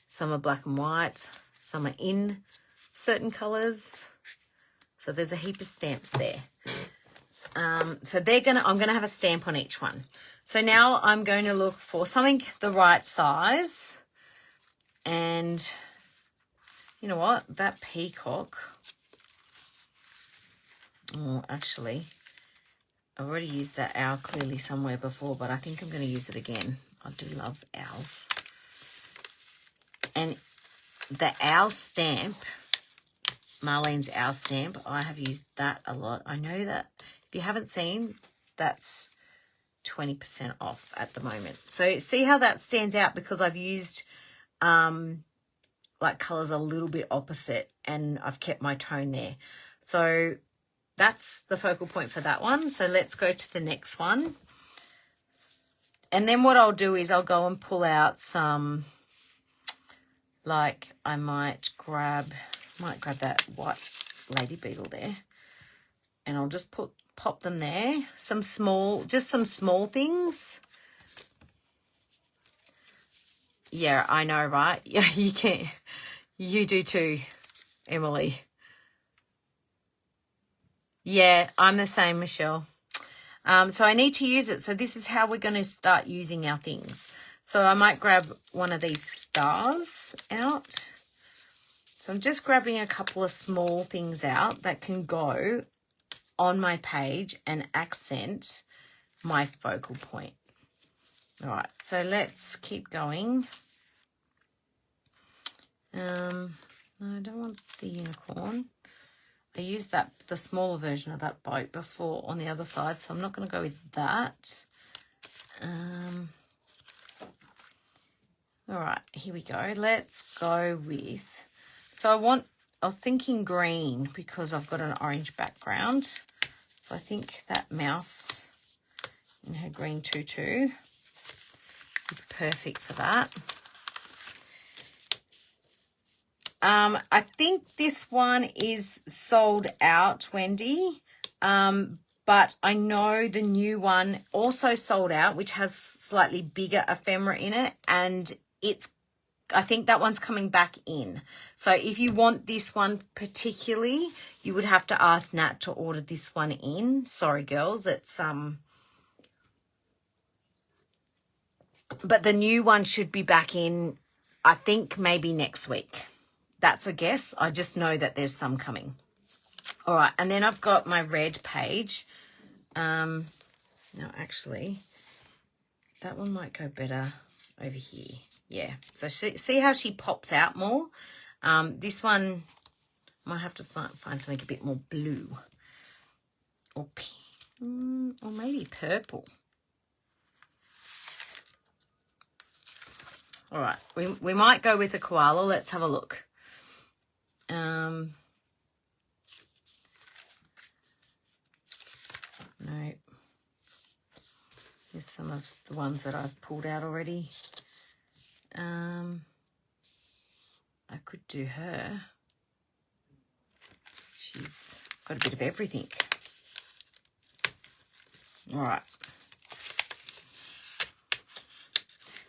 some are black and white, some are in certain colours. So there's a heap of stamps there. So I'm going to have a stamp on each one. So now I'm going to look for something the right size. And you know what? That peacock. Oh, actually, I've already used that owl clearly somewhere before, but I think I'm going to use it again. I do love owls. And the owl stamp, Marlene's owl stamp, I have used that a lot. I know that if you haven't seen, that's 20% off at the moment. So see how that stands out, because I've used like colours a little bit opposite and I've kept my tone there. So that's the focal point for that one. So let's go to the next one. And then what I'll do is I'll go and pull out some, like I might grab that white lady beetle there, and I'll just pop them there. Just some small things. Yeah, I know, right? Yeah, you can. You do too, Emily. Yeah, I'm the same, Michelle. So I need to use it. So this is how we're going to start using our things. So I might grab one of these stars out. So I'm just grabbing a couple of small things out that can go on my page and accent my focal point. All right, so let's keep going. No, I don't want the unicorn. I used the smaller version of that boat before on the other side, so I'm not going to go with that. All right, here we go. Let's go with, so I was thinking green because I've got an orange background. So I think that mouse in her green tutu is perfect for that. I think this one is sold out, Wendy. But I know the new one also sold out, which has slightly bigger ephemera in it. And I think that one's coming back in. So if you want this one particularly, you would have to ask Nat to order this one in. Sorry, girls. It's, but the new one should be back in, I think, maybe next week. That's a guess. I just know that there's some coming. All right, and then I've got my red page. No, actually, that one might go better over here. Yeah, so see how she pops out more? This one might have to find something a bit more blue. Or maybe purple. All right, we might go with a koala. Let's have a look. No. Here's some of the ones that I've pulled out already. I could do her. She's got a bit of everything. All right.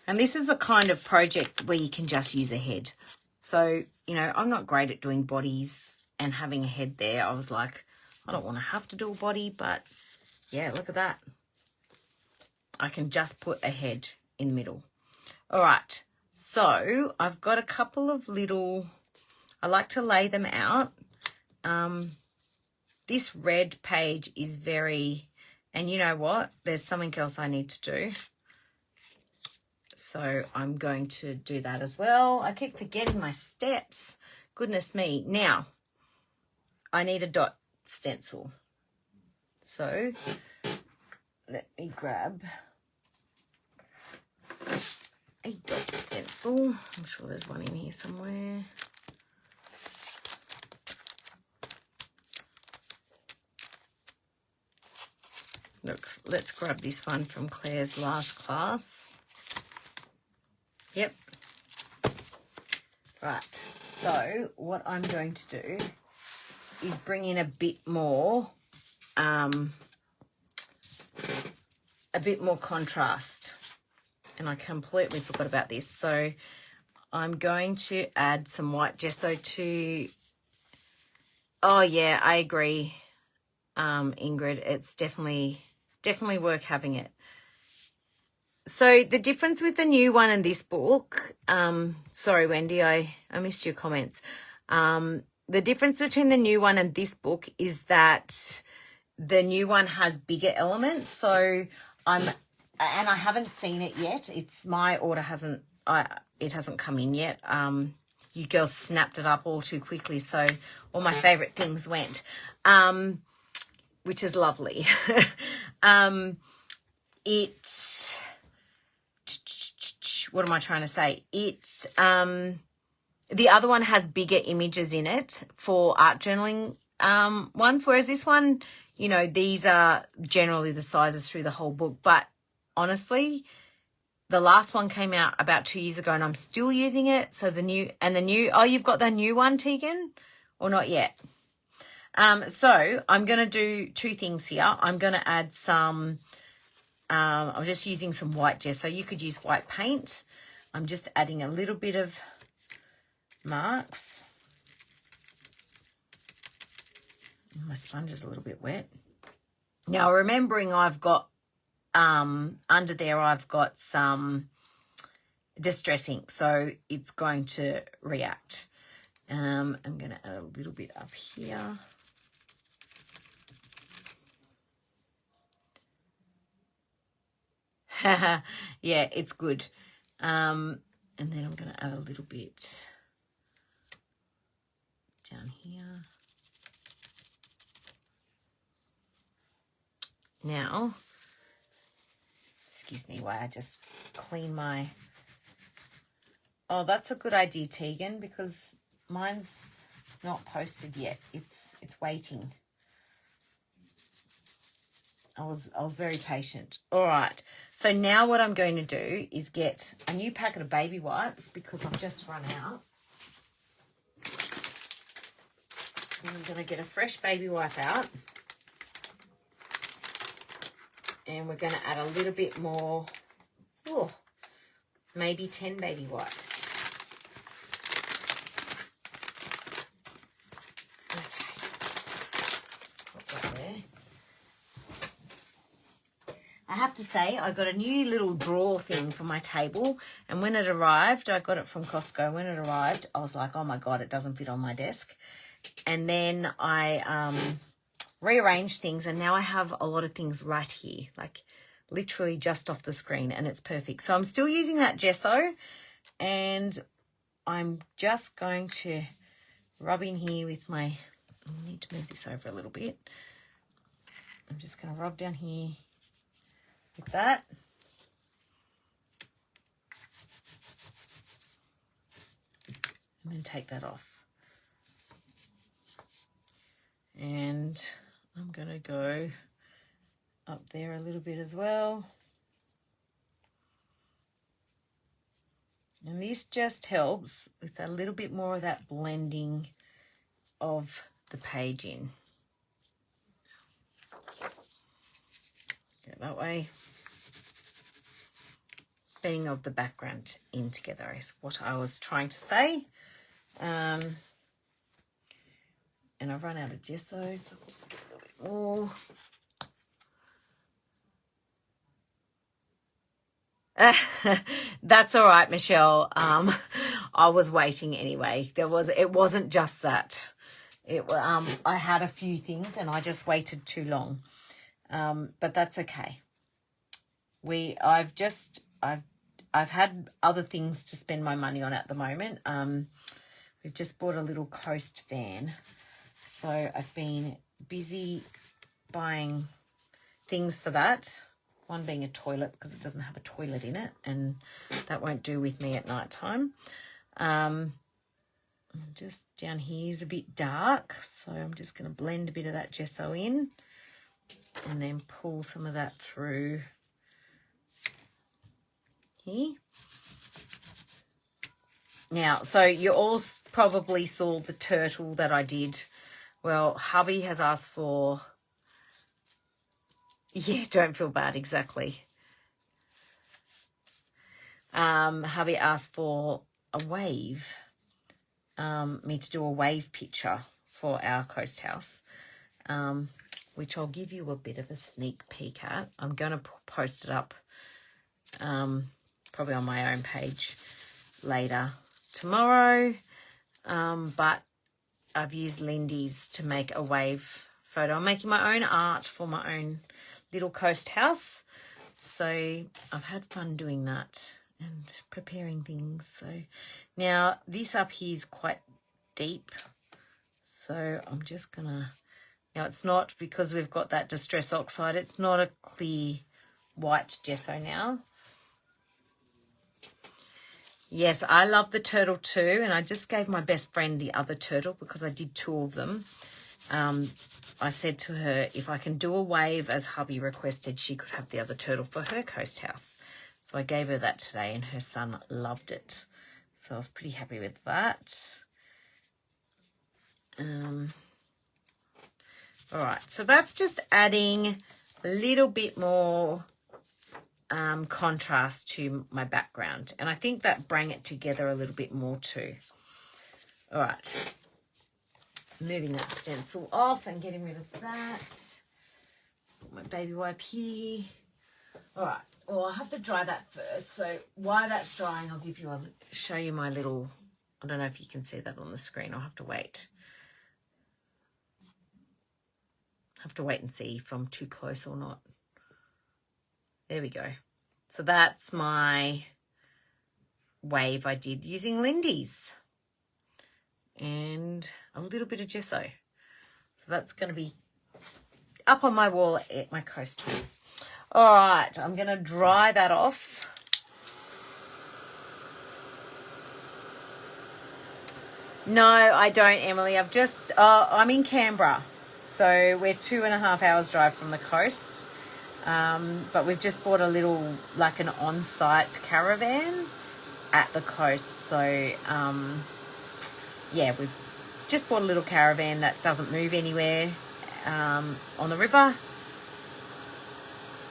And this is a kind of project where you can just use a head. So, you know, I'm not great at doing bodies and having a head there. I was like, I don't want to have to do a body, but yeah, look at that. I can just put a head in the middle. All right. So I've got a couple of little, I like to lay them out. This red page is very, and you know what? There's something else I need to do. So I'm going to do that as well. I keep forgetting my steps. Goodness me. Now, I need a dot stencil. So let me grab a dot stencil. I'm sure there's one in here somewhere. Look, let's grab this one from Claire's last class. Yep. Right. So what I'm going to do is bring in a bit more contrast. And I completely forgot about this. So I'm going to add some white gesso to... Oh, yeah, I agree, Ingrid. It's definitely worth having it. So the difference with the new one and this book... sorry, Wendy, I missed your comments. The difference between the new one and this book is that the new one has bigger elements. So and I haven't seen it yet. My order hasn't come in yet. You girls snapped it up all too quickly, so all my favorite things went, which is lovely. What am I trying to say? The other one has bigger images in it for art journaling ones, whereas this one, you know, these are generally the sizes through the whole book. But honestly, the last one came out about 2 years ago and I'm still using it. So the new, oh, you've got the new one, Tegan, or not yet? So I'm going to do two things here. I'm going to add some, I'm just using some white gesso. You could use white paint. I'm just adding a little bit of marks. My sponge is a little bit wet. Now, remembering I've got, under there, I've got some distress ink, so it's going to react. I'm going to add a little bit up here. Yeah, it's good. And then I'm going to add a little bit down here. Now, excuse me while I just clean my... Oh, that's a good idea, Tegan, because mine's not posted yet. It's waiting. I was very patient. All right. So now what I'm going to do is get a new packet of baby wipes because I've just run out. And I'm going to get a fresh baby wipe out. And we're going to add a little bit more, maybe 10 baby wipes. Okay. Put that there. I have to say, I got a new little drawer thing for my table. And when it arrived, I got it from Costco. When it arrived, I was like, oh my God, it doesn't fit on my desk. And then I... rearrange things, and now I have a lot of things right here, like literally just off the screen, and it's perfect. So I'm still using that gesso, and I'm just going to rub in here with my... I need to move this over a little bit. I'm just going to rub down here with that. And then take that off. And I'm going to go up there a little bit as well. And this just helps with a little bit more of that blending of the page in. Go that way. Blending of the background in together is what I was trying to say. And I've run out of gesso, so I'll just get a little bit more. That's all right, Michelle. I was waiting anyway. It wasn't just that. I had a few things and I just waited too long. But that's okay. I've had other things to spend my money on at the moment. We've just bought a little coast van. So I've been busy buying things for that. One being a toilet because it doesn't have a toilet in it, and that won't do with me at night time. Just down here is a bit dark, so I'm just going to blend a bit of that gesso in. and then pull some of that through here. Now, so you all probably saw the turtle that I did. Well, hubby has asked for, yeah, don't feel bad, exactly. Hubby asked for a wave, me to do a wave picture for our coast house, which I'll give you a bit of a sneak peek at. I'm going to post it up probably on my own page later tomorrow, but I've used Lindy's to make a wave photo. I'm making my own art for my own little coast house, so I've had fun doing that and preparing things. So now this up here is quite deep, so I'm just gonna, now it's not, because we've got that distress oxide, it's not a clear white gesso now. Yes, I love the turtle too, and I just gave my best friend the other turtle because I did 2 of them. I said to her, if I can do a wave as hubby requested, she could have the other turtle for her coast house. So I gave her that today, and her son loved it. So I was pretty happy with that. All right, so that's just adding a little bit more contrast to my background, and I think that bring it together a little bit more too. All right, moving that stencil off and getting rid of that. Put my baby wipe here. All right, well, I'll have to dry that first, so while that's drying, I'll give you show you my little, I don't know if you can see that on the screen. I'll have to wait. And see if I'm too close or not. There we go. So that's my wave I did using Lindy's and a little bit of gesso. So that's going to be up on my wall at my coast tool. All right, I'm going to dry that off. No, I don't, Emily. I've just, I'm in Canberra. So we're 2.5 hours drive from the coast. But we've just bought a little, like an on-site caravan at the coast. So, yeah, we've just bought a little caravan that doesn't move anywhere on the river,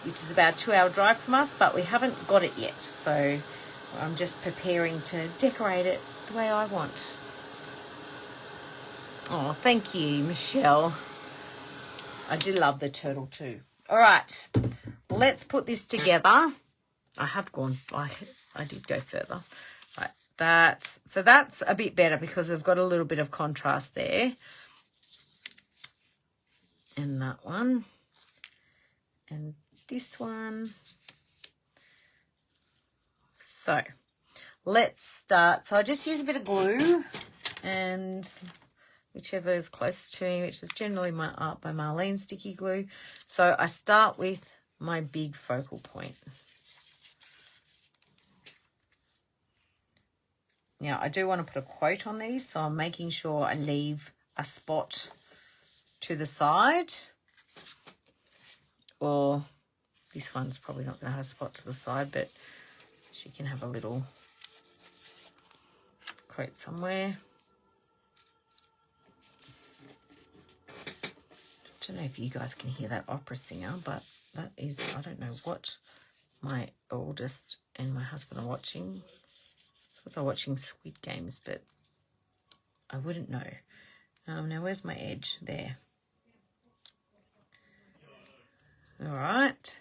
which is about a 2-hour drive from us, but we haven't got it yet. So I'm just preparing to decorate it the way I want. Oh, thank you, Michelle. I do love the turtle too. All right, let's put this together. I did go further. Right, that's a bit better because we've got a little bit of contrast there. And that one. And this one. So let's start. So I just use a bit of glue and whichever is closest to me, which is generally my Art by Marlene sticky glue. So I start with my big focal point. Now, I do want to put a quote on these, so I'm making sure I leave a spot to the side. Or this one's probably not going to have a spot to the side, but she can have a little quote somewhere. I don't know if you guys can hear that opera singer, but that is, I don't know what my oldest and my husband are watching. I thought they're watching Squid Games, but I wouldn't know. Now, where's my edge? There. All right.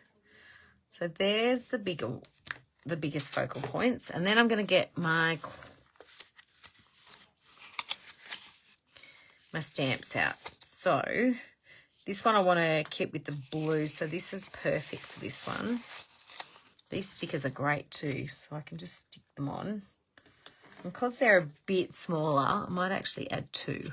So there's the biggest focal points. And then I'm going to get my stamps out. So this one I want to keep with the blue, so this is perfect for this one. These stickers are great too, so I can just stick them on. And because they're a bit smaller, I might actually add 2.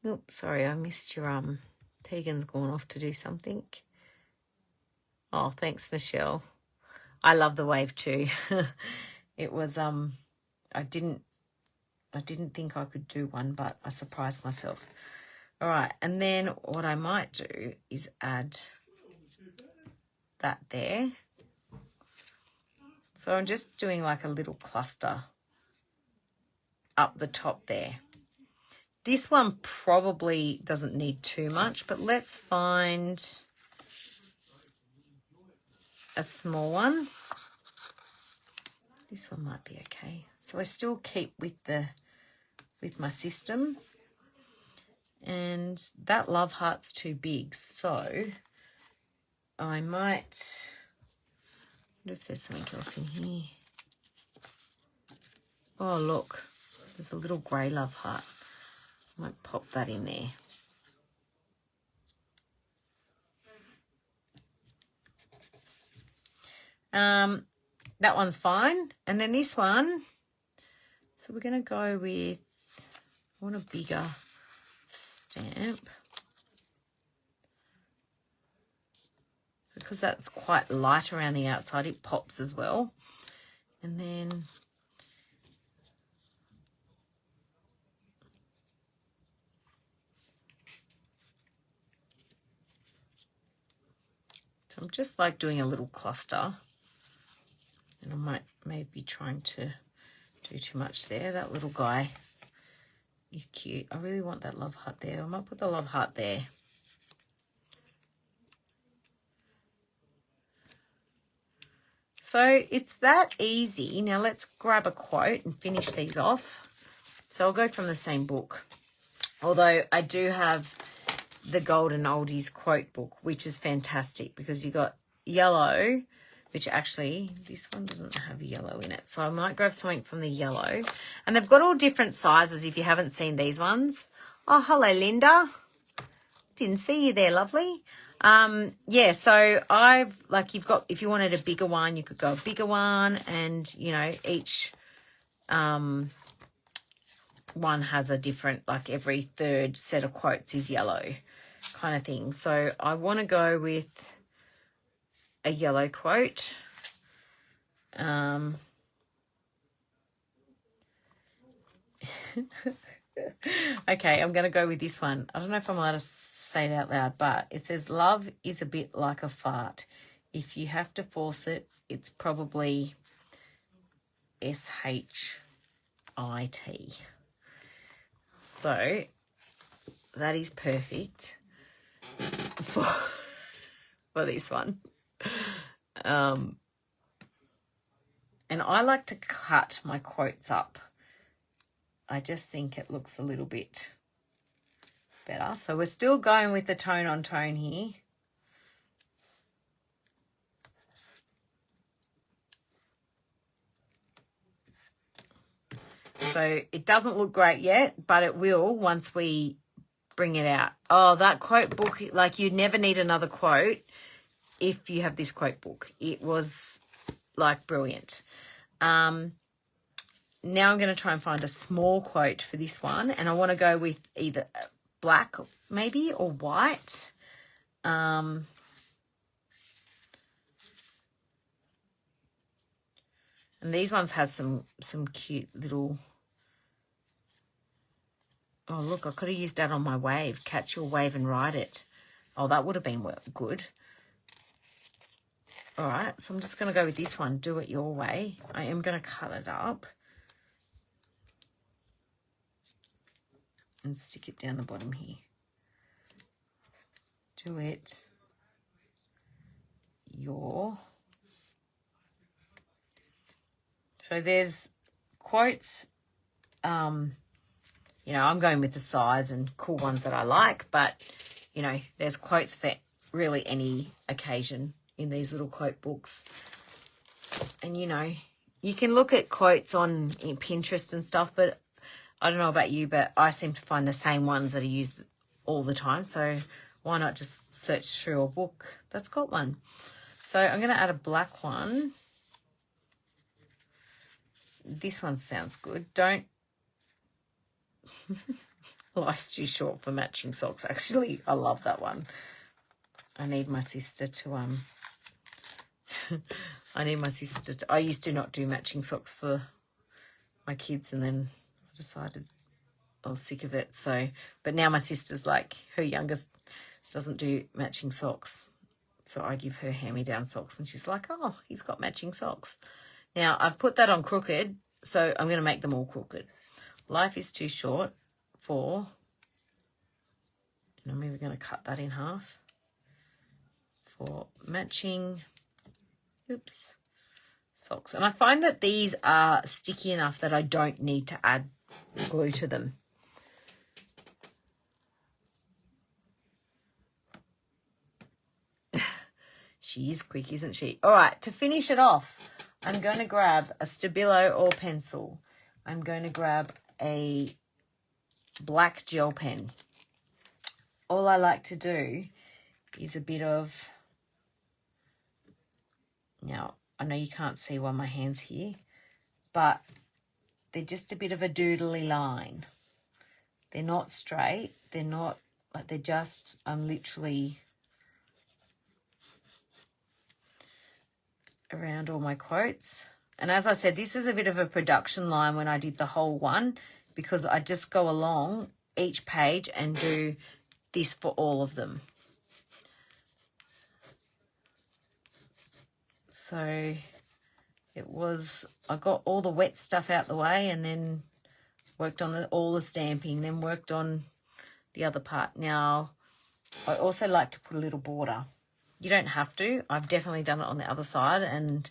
Oops, sorry, I missed your, Tegan's gone off to do something. Oh, thanks, Michelle. I love the wave too. It was, I didn't I didn't think I could do one, but I surprised myself. All right, and then what I might do is add that there. So I'm just doing like a little cluster up the top there. This one probably doesn't need too much, but let's find a small one. This one might be okay. So I still keep with my system. And that love heart's too big, so I might, wonder if there's something else in here. Oh, look, there's a little grey love heart. I might pop that in there. That one's fine. And then this one, so we're going to go with, I want a bigger stamp. So because that's quite light around the outside, it pops as well. And then so I'm just like doing a little cluster. And I might maybe trying to do too much there. That little guy is cute. I really want that love heart there. I might put the love heart there. So it's that easy. Now let's grab a quote and finish these off. So I'll go from the same book. Although I do have the Golden Oldies quote book, which is fantastic because you got yellow, which actually this one doesn't have yellow in it. So I might grab something from the yellow. And they've got all different sizes if you haven't seen these ones. Oh, hello, Linda. Didn't see you there, lovely. Yeah, so I've, like, you've got, if you wanted a bigger one, you could go a bigger one. And, you know, each one has a different, like every third set of quotes is yellow kind of thing. So I want to go with a yellow quote. Okay, I'm going to go with this one. I don't know if I'm allowed to say it out loud, but it says, love is a bit like a fart. If you have to force it, it's probably SHIT. So that is perfect for this one. And I like to cut my quotes up. I just think it looks a little bit better. So we're still going with the tone on tone here. So it doesn't look great yet, but it will once we bring it out. Oh, that quote book, like you never need another quote if you have this quote book. It was like brilliant. Now I'm going to try and find a small quote for this one. And I want to go with either black maybe or white. And these ones has some cute little... Oh, look, I could have used that on my wave. Catch your wave and ride it. Oh, that would have been good. All right, so I'm just going to go with this one. Do it your way. I am going to cut it up and stick it down the bottom here. Do it your... So there's quotes, you know, I'm going with the size and cool ones that I like, but, you know, there's quotes for really any occasion in these little quote books. And, you know, you can look at quotes on Pinterest and stuff, but I don't know about you, but I seem to find the same ones that are used all the time. So why not just search through a book that's got one? So I'm going to add a black one. This one sounds good. Don't... Life's too short for matching socks. Actually, I love that one. I need my sister to... I need my sister to... I used to not do matching socks for my kids, and then I decided I was sick of it. So, but now my sister's like, her youngest doesn't do matching socks. So I give her hand-me-down socks and she's like, oh, he's got matching socks. Now, I've put that on crooked, so I'm going to make them all crooked. Life is too short for, and I'm even going to cut that in half, for matching, oops, socks. And I find that these are sticky enough that I don't need to add glue to them. She is quick, isn't she? All right, to finish it off, I'm going to grab a Stabilo or pencil. I'm going to grab a black gel pen. All I like to do is a bit of, now I know you can't see while my hand's here, but they're just a bit of a doodly line. They're not straight. They're not, like, they're just, I'm literally around all my quotes. And as I said, this is a bit of a production line when I did the whole one, because I just go along each page and do this for all of them. So it was, I got all the wet stuff out the way and then worked on all the stamping, then worked on the other part. Now, I also like to put a little border. You don't have to. I've definitely done it on the other side, and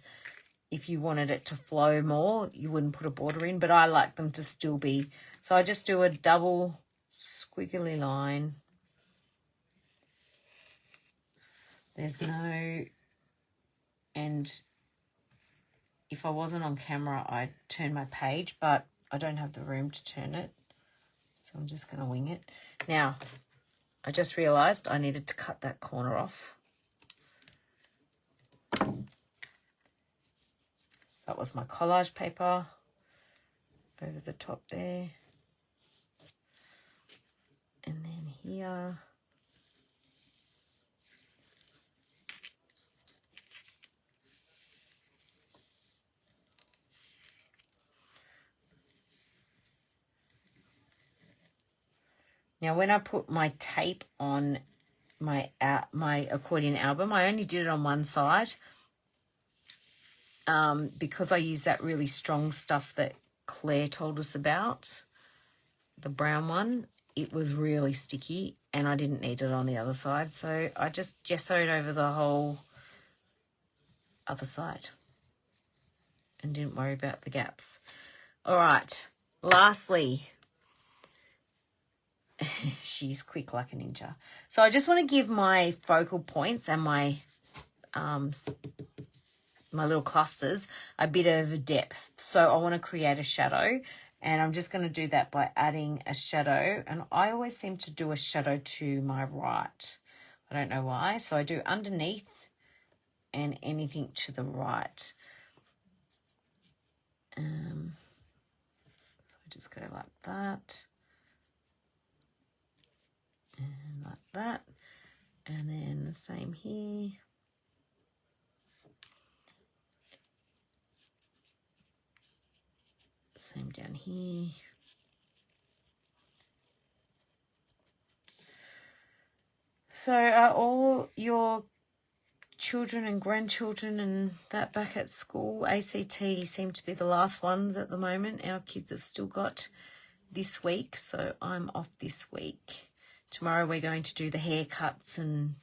if you wanted it to flow more, you wouldn't put a border in, but I like them to still be. So I just do a double squiggly line. There's no, and if I wasn't on camera, I'd turn my page, but I don't have the room to turn it. So I'm just going to wing it. Now, I just realised I needed to cut that corner off. That was my collage paper over the top there. And then here. Now, when I put my tape on my accordion album, I only did it on one side because I used that really strong stuff that Claire told us about, the brown one. It was really sticky and I didn't need it on the other side. So I just gessoed over the whole other side and didn't worry about the gaps. All right, lastly, she's quick like a ninja. So I just want to give my focal points and my my little clusters a bit of depth. So I want to create a shadow, and I'm just going to do that by adding a shadow. And I always seem to do a shadow to my right. I don't know why. So I do underneath and anything to the right. So I just go like that. And like that. And then the same here. Same down here. So are all your children and grandchildren and that back at school? ACT seem to be the last ones at the moment. Our kids have still got this week, so I'm off this week. Tomorrow we're going to do the haircuts, and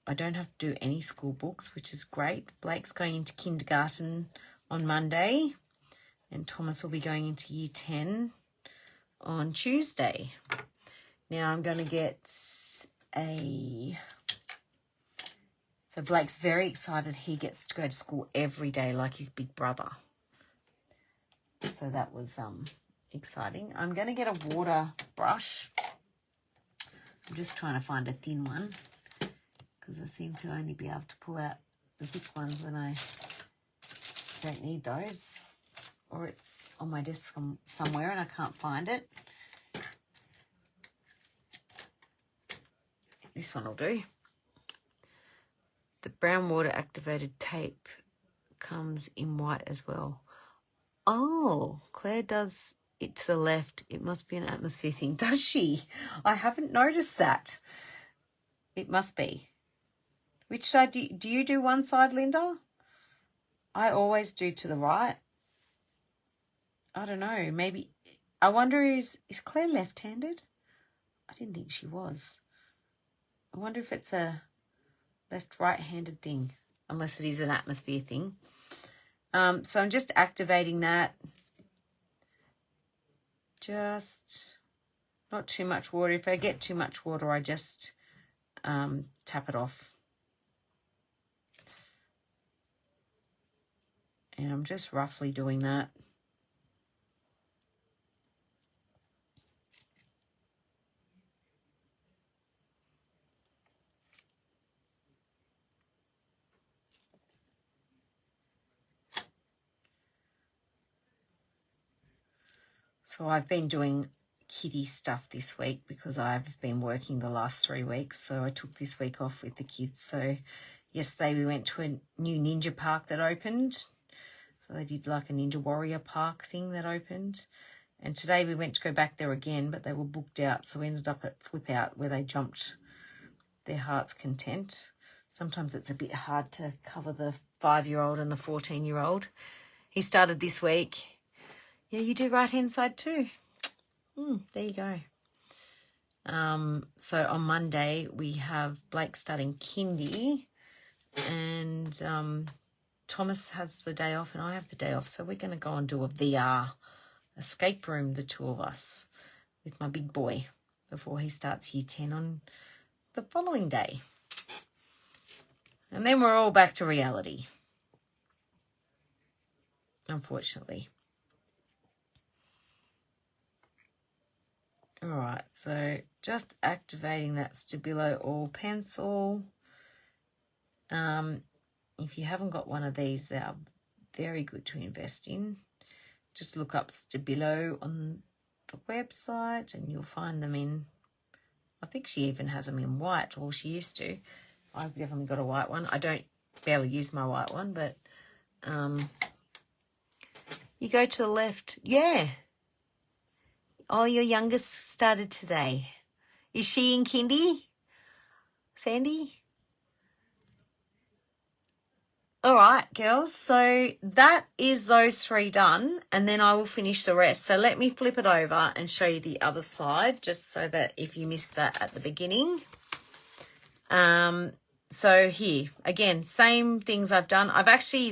I don't have to do any school books, which is great. Blake's going into kindergarten on Monday, and Thomas will be going into year 10 on Tuesday. Now I'm going to get so Blake's very excited. He gets to go to school every day like his big brother. So that was exciting. I'm going to get a water brush. I'm just trying to find a thin one because I seem to only be able to pull out the thick ones when I don't need those, or it's on my desk somewhere and I can't find it. This one will do. The brown water activated tape comes in white as well. Oh, Claire does it to the left. It must be an atmosphere thing. Does she? I haven't noticed that. It must be. Which side do you do one side, Linda? I always do to the right. I don't know. Maybe. I wonder, is Claire left-handed? I didn't think she was. I wonder if it's a left-right-handed thing, unless it is an atmosphere thing. So I'm just activating that. Just not too much water. If I get too much water, I just tap it off. And I'm just roughly doing that. So I've been doing kiddie stuff this week because I've been working the last 3 weeks. So I took this week off with the kids. So yesterday we went to a new ninja park that opened. So they did like a Ninja Warrior park thing that opened. And today we went to go back there again, but they were booked out. So we ended up at Flip Out where they jumped their heart's content. Sometimes it's a bit hard to cover the 5-year-old and the 14-year-old. He started this week. Yeah, you do right-hand side too. There you go. So on Monday, we have Blake starting kindy. And Thomas has the day off and I have the day off. So we're going to go and do a VR escape room, the two of us, with my big boy before he starts year 10 on the following day. And then we're all back to reality, unfortunately. All right, so just activating that Stabilo Oil Pencil. If you haven't got one of these, they are very good to invest in. Just look up Stabilo on the website and you'll find them in, I think she even has them in white, or she used to. I've definitely got a white one. I don't barely use my white one, but you go to the left. Yeah. Oh, your youngest started today. Is she in kindy, Sandy? All right, girls. So that is those 3 done, and then I will finish the rest. So let me flip it over and show you the other side, just so that if you missed that at the beginning. So here, again, same things I've done.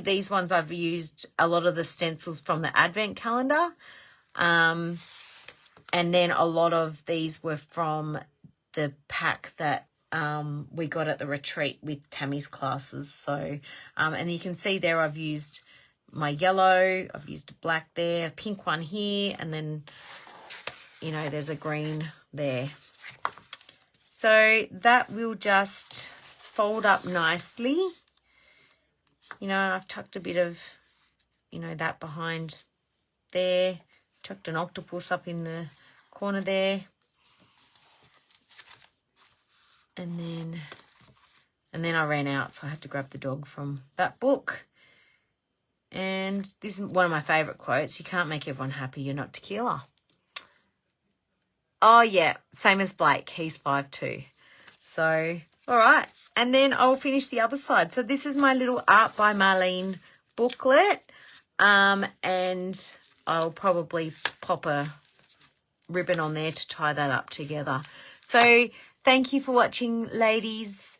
These ones I've used a lot of the stencils from the Advent calendar. And then a lot of these were from the pack that we got at the retreat with Tammy's classes. So, and you can see there I've used my yellow, I've used a black there, a pink one here, and then, you know, there's a green there. So that will just fold up nicely. You know, I've tucked a bit of, you know, that behind there, tucked an octopus up in the corner there, and then I ran out, so I had to grab the dog from that book. And this is one of my favorite quotes: you can't make everyone happy, you're not tequila. Oh yeah, same as Blake, he's 5'2". So all right, and then I'll finish the other side. So this is my little Art by Marlene booklet, and I'll probably pop a ribbon on there to tie that up together. So thank you for watching, ladies.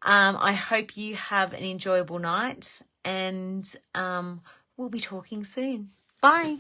I hope you have an enjoyable night, and we'll be talking soon. Bye.